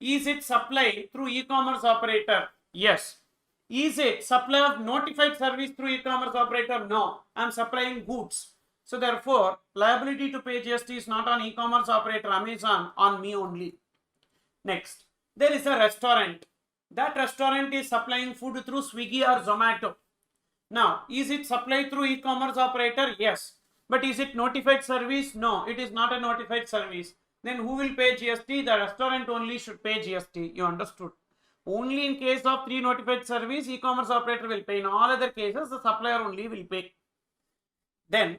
Is it supply through e-commerce operator? Yes. Is it supply of notified service through e-commerce operator? No. I am supplying goods. So therefore, liability to pay GST is not on e-commerce operator Amazon, on me only. Next, there is a restaurant. That restaurant is supplying food through Swiggy or Zomato. Now, is it supplied through e-commerce operator? Yes. But is it notified service? No, it is not a notified service. Then who will pay GST? The restaurant only should pay GST. You understood? Only in case of 3 notified service, e-commerce operator will pay. In all other cases, the supplier only will pay. Then,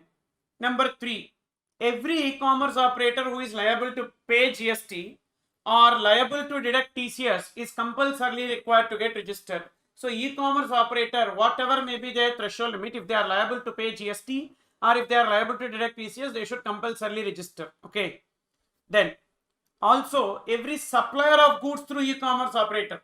number 3, every e-commerce operator who is liable to pay GST or liable to deduct TCS is compulsorily required to get registered. So e-commerce operator, whatever may be their threshold limit, if they are liable to pay GST or if they are liable to deduct TCS, they should compulsorily register. Okay. Then also every supplier of goods through e-commerce operator.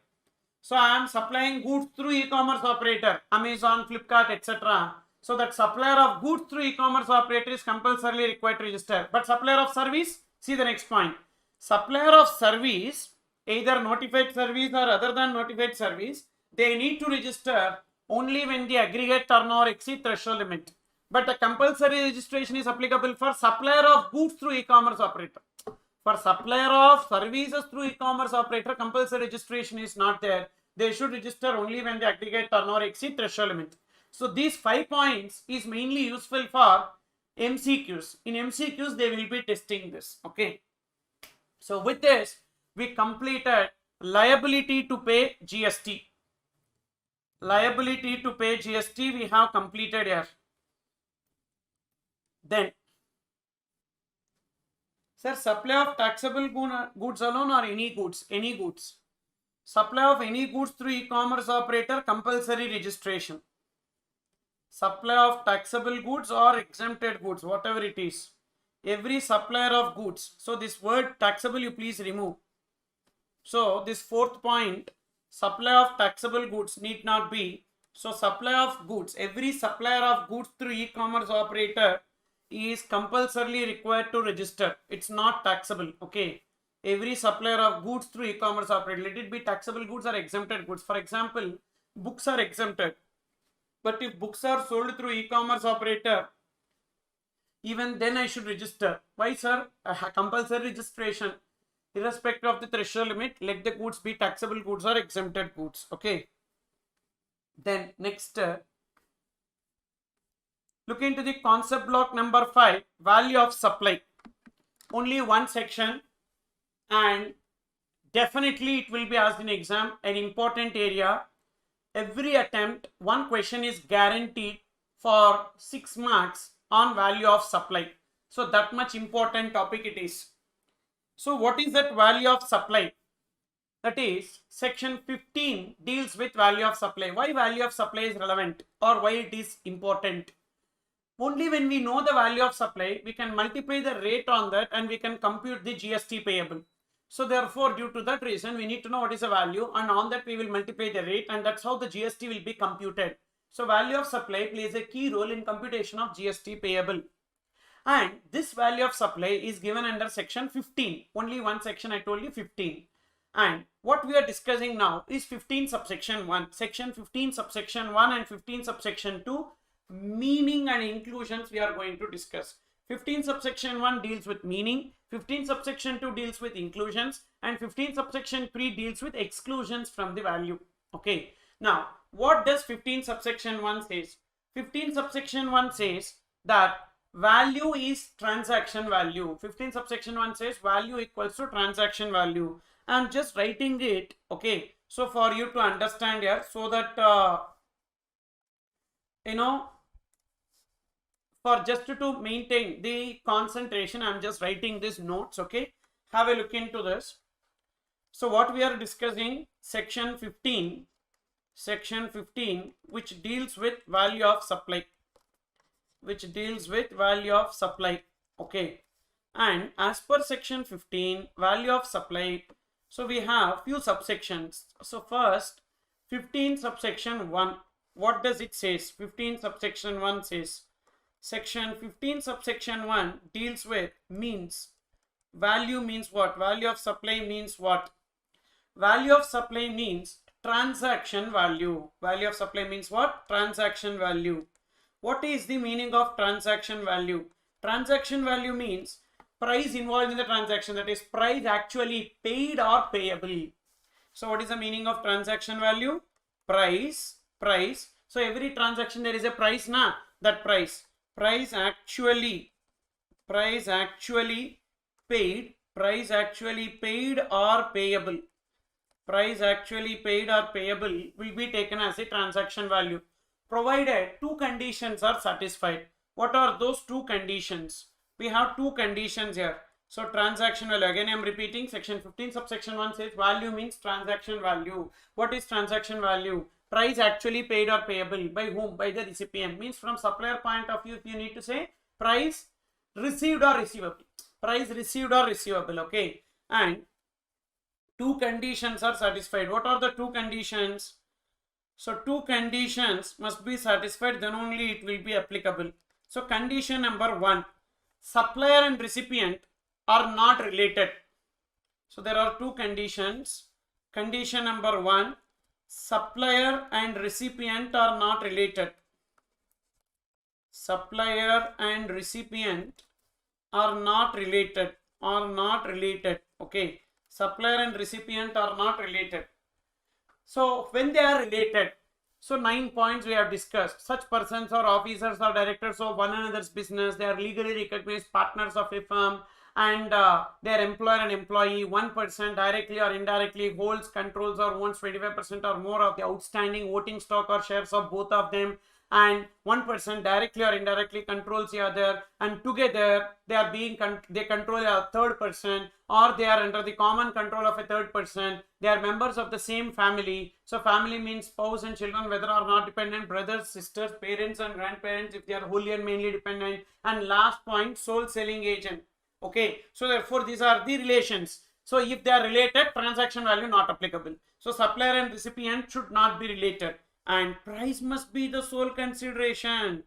So I am supplying goods through e-commerce operator, Amazon, Flipkart, etc. So that supplier of goods through e-commerce operator is compulsorily required to register. But supplier of service, see the next point. Supplier of service, either notified service or other than notified service, they need to register only when the aggregate turnover exceeds threshold limit. But a compulsory registration is applicable for supplier of goods through e-commerce operator. For supplier of services through e-commerce operator, compulsory registration is not there. They should register only when the aggregate turnover exceeds threshold limit. So these 5 points is mainly useful for MCQs. In MCQs, they will be testing this. Okay. So with this, we completed liability to pay GST. Liability to pay GST we have completed here. Then, sir, supply of taxable goods alone or any goods? Any goods. Supply of any goods through e-commerce operator, compulsory registration. Supply of taxable goods or exempted goods, whatever it is. Every supplier of goods. So this word taxable you please remove. So this 4th point, supply of taxable goods need not be. So supply of goods, every supplier of goods through e-commerce operator is compulsorily required to register. It's not taxable. Okay. Every supplier of goods through e-commerce operator, let it be taxable goods or exempted goods. For example, books are exempted. But if books are sold through e-commerce operator, even then I should register. Why, sir? Compulsory registration. Irrespective of the threshold limit, let the goods be taxable goods or exempted goods. Okay. Then next, look into the concept block number 5, value of supply. Only one section, and definitely it will be asked in exam, an important area. Every attempt, one question is guaranteed for 6 marks on value of supply. So that much important topic it is. So what is that value of supply? That is, section 15 deals with value of supply. Why value of supply is relevant or why it is important? Only when we know the value of supply, we can multiply the rate on that and we can compute the GST payable. So therefore, due to that reason, we need to know what is the value, and on that we will multiply the rate, and that's how the GST will be computed. So value of supply plays a key role in computation of GST payable. And this value of supply is given under section 15. Only one section, I told you, 15. And what we are discussing now is 15 subsection 1. Section 15 subsection 1 and 15 subsection 2, meaning and inclusions we are going to discuss. 15 subsection 1 deals with meaning, 15 subsection 2 deals with inclusions, and 15 subsection 3 deals with exclusions from the value. Okay. Now, what does 15 subsection 1 says? 15 subsection 1 says that value is transaction value. 15 subsection 1 says value equals to transaction value. I am just writing it, okay, so for you to understand here, so that for just to maintain the concentration, I'm just writing these notes. Okay, have a look into this. So what we are discussing, section 15, which deals with value of supply, okay. And as per section 15, value of supply, so we have few subsections. So first, 15 subsection 1, what does it says? 15 subsection 1 says, section 15 subsection 1 deals with means. Value means what? Value of supply means what? Value of supply means transaction value. Value of supply means what? Transaction value. What is the meaning of transaction value? Transaction value means price involved in the transaction, that is price actually paid or payable. So what is the meaning of transaction value? Price. So every transaction there is a price, na? That price actually paid, or payable. Price actually paid or payable will be taken as a transaction value, provided two conditions are satisfied. What are those two conditions? We have two conditions here. So transaction value, again I am repeating, section 15 subsection 1 says value means transaction value. What is transaction value? Price actually paid or payable. By whom? By the recipient. Means from supplier point of view, if you need to say price received or receivable. Price received or receivable, okay. And two conditions are satisfied. What are the two conditions? So two conditions must be satisfied, then only it will be applicable. So condition number 1, supplier and recipient are not related. So there are two conditions. Condition number 1, supplier and recipient are not related. Supplier and recipient are not related, okay. Supplier and recipient are not related. So when they are related, so 9 points we have discussed. Such persons or officers or directors of one another's business, they are legally recognized partners of a firm, and their employer and employee, one person directly or indirectly holds, controls or owns 25% or more of the outstanding voting stock or shares of both of them, and one person directly or indirectly controls the other, and together they are they control a third person, or they are under the common control of a third person. They are members of the same family. So family means spouse and children, whether or not dependent, brothers, sisters, parents and grandparents if they are wholly and mainly dependent. And last point, sole selling agent, okay. So therefore these are the relations. So if they are related, transaction value not applicable. So supplier and recipient should not be related, and price must be the sole consideration.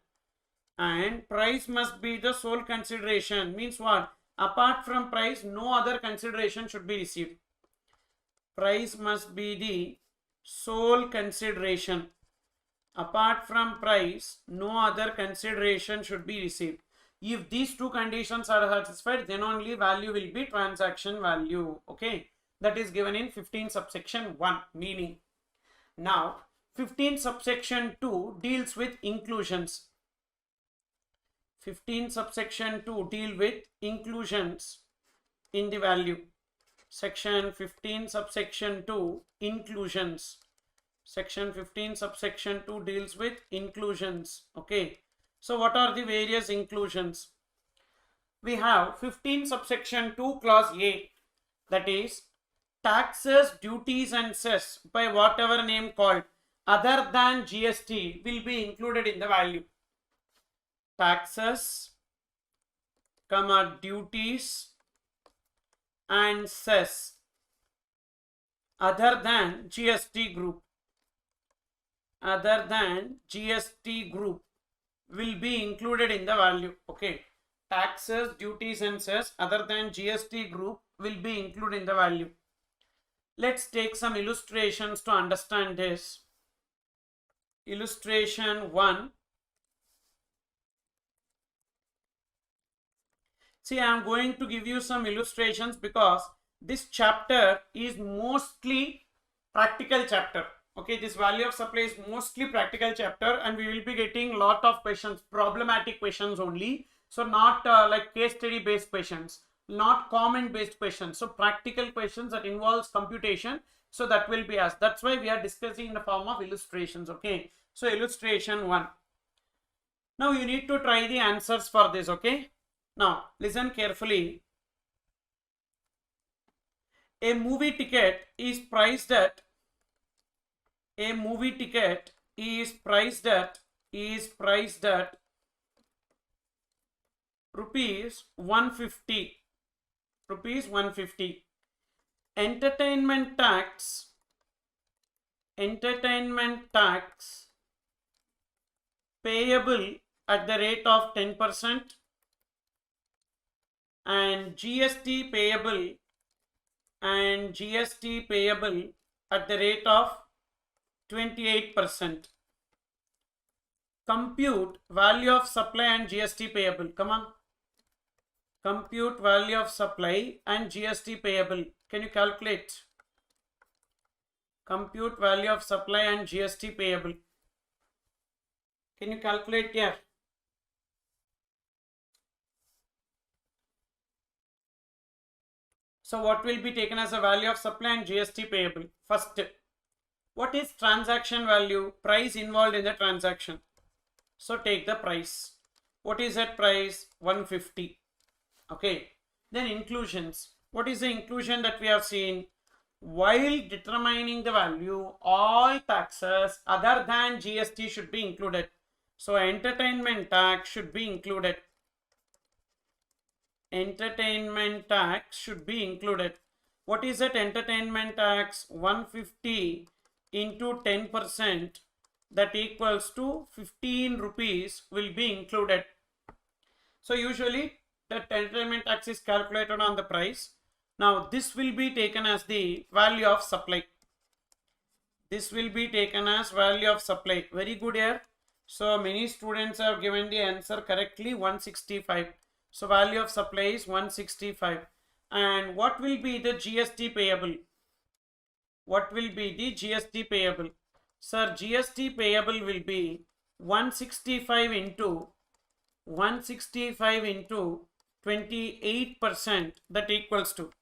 Means what? Apart from price, no other consideration should be received. Price must be the sole consideration. Apart from price, no other consideration should be received. If these two conditions are satisfied, then only value will be transaction value, okay. That is given in 15 subsection 1 meaning. Now 15 subsection 2 deals with inclusions. 15 subsection 2 deal with inclusions in the value. Section 15 subsection 2 inclusions. Section 15 subsection 2 deals with inclusions, okay. So what are the various inclusions? We have 15 subsection 2 clause A, that is taxes, duties and cess by whatever name called other than GST will be included in the value. Taxes, duties and cess other than GST group. Will be included in the value, okay. Taxes, duties and cess other than GST group will be included in the value. Let's take some illustrations to understand this. Illustration 1. See, I am going to give you some illustrations because this chapter is mostly practical chapter. Okay, this value of supply is mostly practical chapter, and we will be getting lot of questions, problematic questions only. So not like case study based questions, not comment based questions. So practical questions that involves computation. So that will be asked. That's why we are discussing in the form of illustrations. Okay. So illustration 1. Now you need to try the answers for this, okay? Now listen carefully. A movie ticket is priced at rupees 150. Rupees 150. Entertainment tax payable at the rate of 10% and GST payable at the rate of 28%. Compute value of supply and GST payable. Come on. Compute value of supply and GST payable. Can you calculate? Compute value of supply and GST payable. Can you calculate here? So what will be taken as a value of supply and GST payable? First, what is transaction value? Price involved in the transaction. So take the price. What is that price? 150. Okay. Then inclusions. What is the inclusion that we have seen? While determining the value, all taxes other than GST should be included. So entertainment tax should be included. Entertainment tax should be included. What is that entertainment tax? 150 into 10%, that equals to 15 rupees will be included. So usually the entertainment tax is calculated on the price. Now this will be taken as the value of supply. This will be taken as value of supply. Very good here. So many students have given the answer correctly, 165. So value of supply is 165. And what will be the GST payable? What will be the GST payable? Sir, GST payable will be 165 into 28%, that equals to.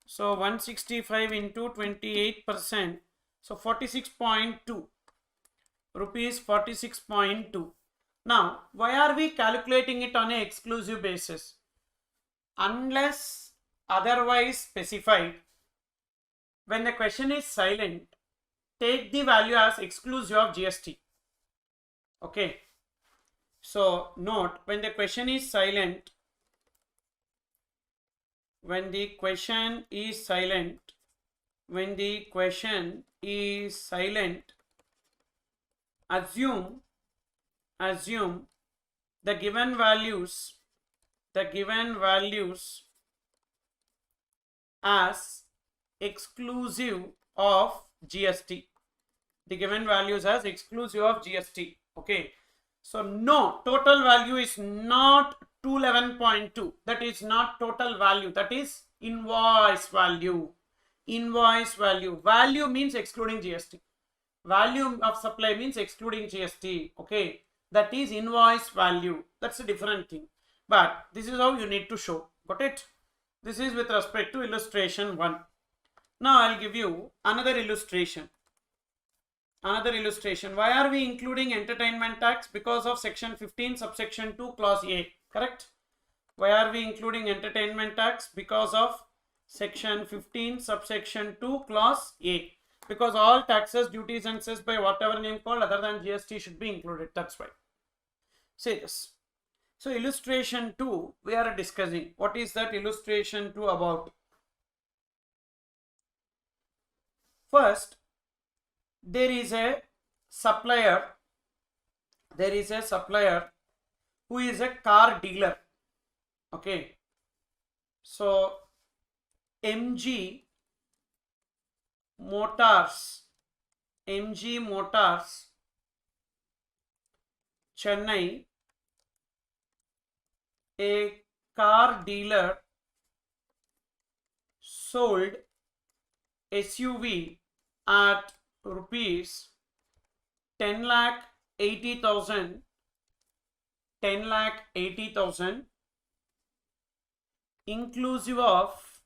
So 165 into 28%. So 46.2 rupees, 46.2. Now, why are we calculating it on an exclusive basis? Unless otherwise specified, when the question is silent, take the value as exclusive of GST. Okay. So note, when the question is silent, assume the given values as exclusive of GST. The given values as exclusive of GST. Okay. So no, total value is not 211.2. That is not total value. That is invoice value. Invoice value. Value means excluding GST. Value of supply means excluding GST. Okay. That is invoice value. That's a different thing. But this is how you need to show. Got it? This is with respect to illustration 1. Now I'll give you another illustration. Why are we including entertainment tax? Because of section 15 subsection 2 clause A. Correct? Why are we including entertainment tax? Because of section 15 subsection 2 clause A. Because all taxes, duties and cess by whatever name called other than GST should be included. That's why. Say this. So illustration 2 we are discussing. What is that illustration 2 about? First, there is a supplier who is a car dealer. Okay. So MG Motors Chennai, a car dealer sold SUV at rupees 10,80,000 inclusive of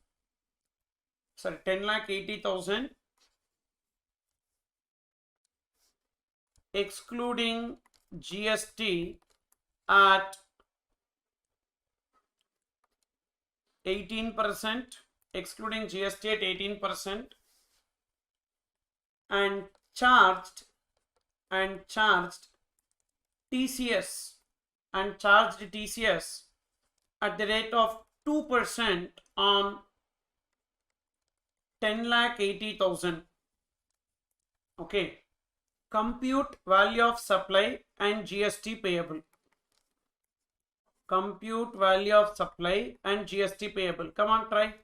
10,80,000 excluding GST at 18%, excluding GST at 18%, and charged TCS at the rate of 2% on 10,80,000. Okay. Compute value of supply and GST payable. Compute value of supply and GST payable. Come on, try.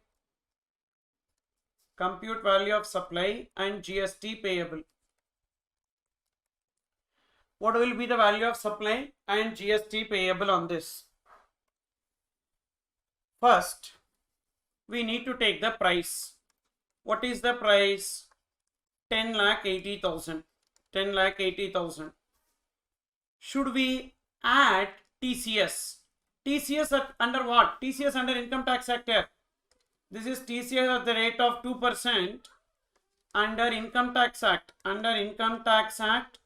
Compute value of supply and GST payable. What will be the value of supply and GST payable on this? First, we need to take the price. What is the price? 10,80,000. 10,80,000. Should we add TCS? TCS under what? TCS under Income Tax Act here. This is TCS at the rate of 2% under Income Tax Act. Under Income Tax Act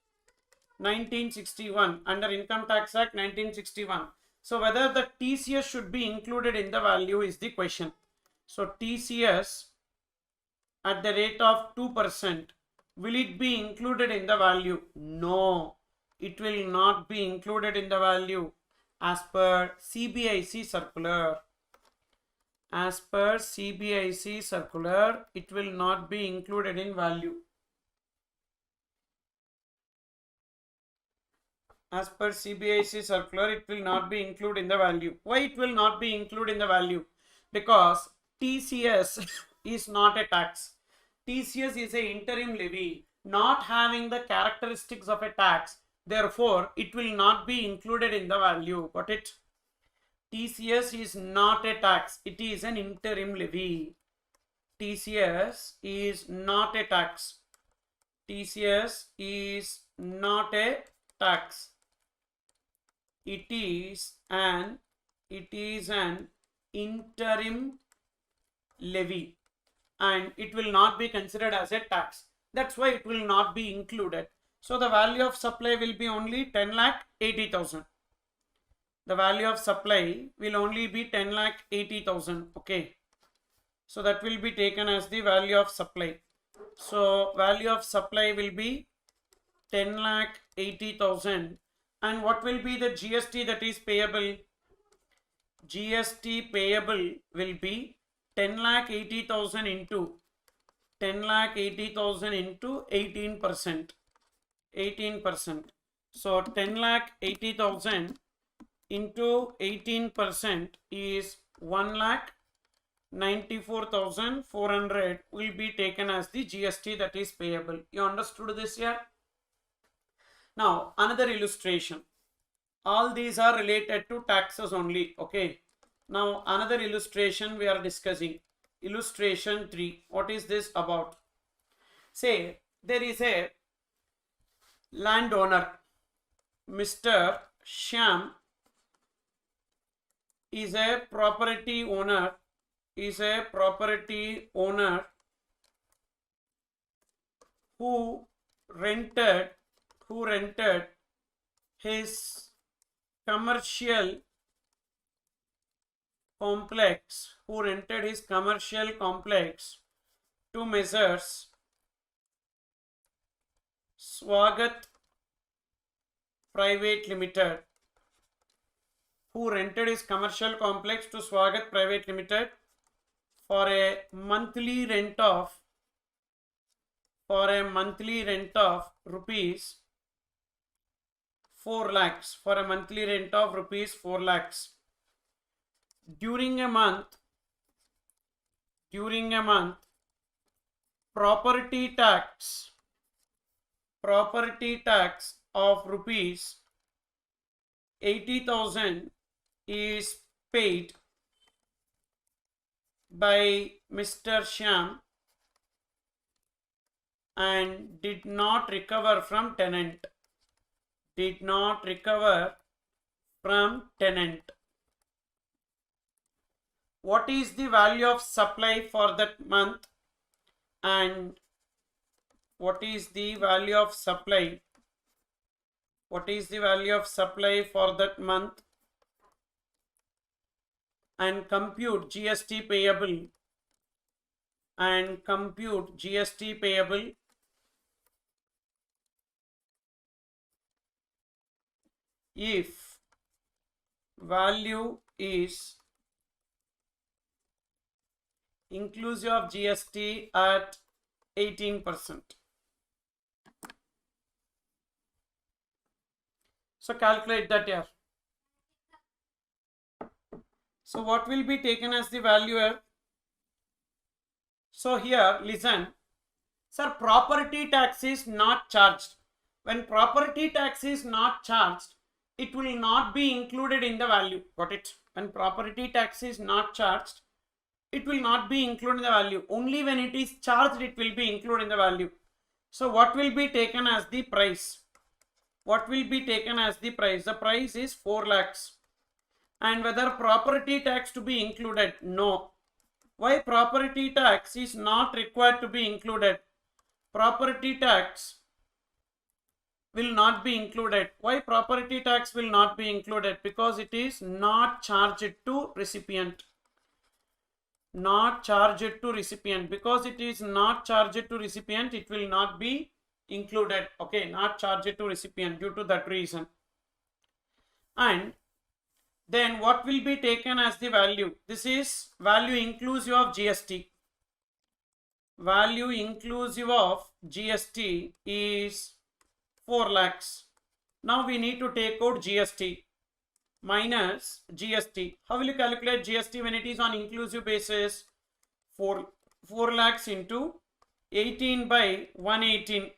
1961. Under Income Tax Act 1961. So whether the TCS should be included in the value is the question. So TCS at the rate of 2%. Will it be included in the value? No, it will not be included in the value as per CBIC circular. As per CBIC circular, it will not be included in value. As per CBIC circular, it will not be included in the value. Why it will not be included in the value? Because TCS is not a tax. TCS is an interim levy, not having the characteristics of a tax. Therefore, it will not be included in the value. Got it? TCS is not a tax. It is an interim levy. TCS is not a tax. TCS is not a tax. It is an interim levy. And it will not be considered as a tax. That's why it will not be included. So the value of supply will be only 10,80,000. The value of supply will only be 10,80,000. Okay. So that will be taken as the value of supply. So value of supply will be 10,80,000. And what will be the GST that is payable? GST payable will be 10,80,000 into 10,80,000 into 18%. 18%. So 10,80,000 into 18% is 1,94,400 will be taken as the GST that is payable. You understood this here? Now another illustration. All these are related to taxes only. Okay. Now another illustration we are discussing. Illustration 3. What is this about? Say there is a landowner. Mr. Shyam is a property owner. Who rented his commercial complex to Messrs. Swagat Private Limited. Who rented his commercial complex to Swagat Private Limited for a monthly rent of rupees 4 lakhs. For a monthly rent of rupees 4 lakhs. During a month, property tax of rupees 80,000 is paid by Mr. Shyam and did not recover from tenant. What is the value of supply for that month and what is the value of supply what is the value of supply for that month, and compute GST payable, and compute GST payable if value is inclusive of GST at 18%. So calculate that here. So what will be taken as the value here? So here, listen. Sir, property tax is not charged. When property tax is not charged, it will not be included in the value. Got it? When property tax is not charged, it will not be included in the value. Only when it is charged, it will be included in the value. So what will be taken as the price? What will be taken as the price? The price is 4 lakhs. And whether property tax to be included? No. Why property tax is not required to be included? Property tax will not be included. Why property tax will not be included? Because it is not charged to recipient. Not charged to recipient. Because it is not charged to recipient, it will not be included. Okay, not charged to recipient due to that reason. And then what will be taken as the value? This is value inclusive of GST. Value inclusive of GST is 4 lakhs. Now we need to take out GST minus GST. How will you calculate GST when it is on inclusive basis? 4 lakhs into 18 by 118.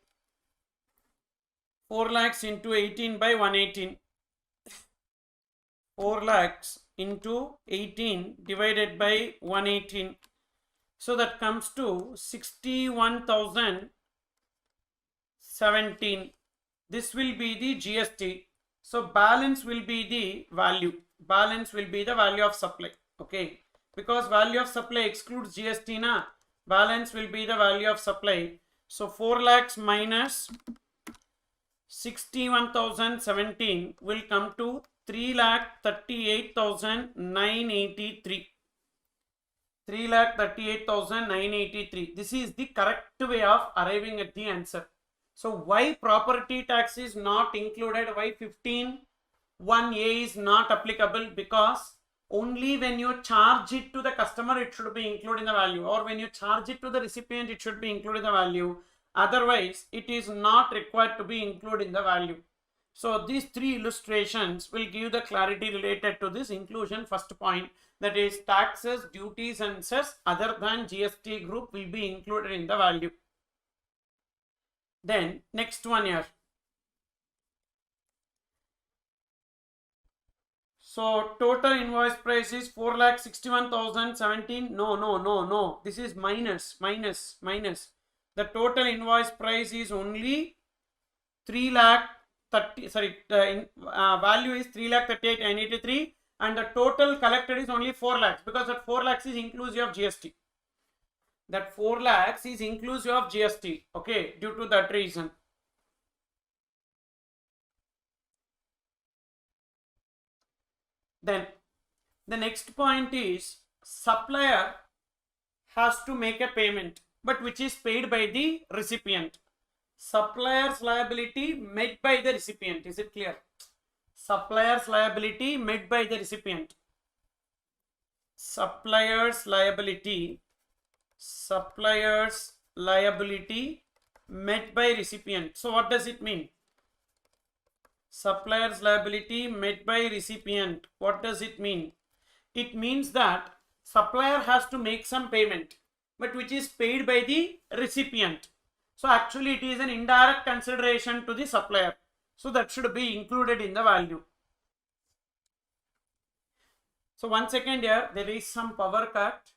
4 lakhs into 18 by 118. 4 lakhs into 18 divided by 118. So that comes to 61,017. This will be the GST. So balance will be the value. Balance will be the value of supply. Okay. Because value of supply excludes GST na. Balance will be the value of supply. So 4 lakhs minus 61,017 will come to 3,38,983. 3,38,983. This is the correct way of arriving at the answer. So why property tax is not included? Why 15(1)(a) is not applicable? Because only when you charge it to the customer, it should be included in the value, or when you charge it to the recipient, it should be included in the value. Otherwise, it is not required to be included in the value. So these three illustrations will give the clarity related to this inclusion first point, that is taxes, duties and cess other than GST group will be included in the value. Then next one here. So total invoice price is 4,61,017. No. This is minus. The total invoice price is only 3,30,000. Sorry, value is 3,38,983, and the total collected is only 4 lakhs, because that 4 lakhs is inclusive of GST. That 4 lakhs is inclusive of GST. Okay, due to that reason. Then the next point is supplier has to make a payment, but which is paid by the recipient. Supplier's liability met by the recipient. Is it clear? Supplier's liability met by the recipient. Supplier's liability met by recipient. So what does it mean? Supplier's liability met by recipient. What does it mean? It means that supplier has to make some payment, but which is paid by the recipient. So actually it is an indirect consideration to the supplier. So that should be included in the value. So 1 second here, there is some power cut.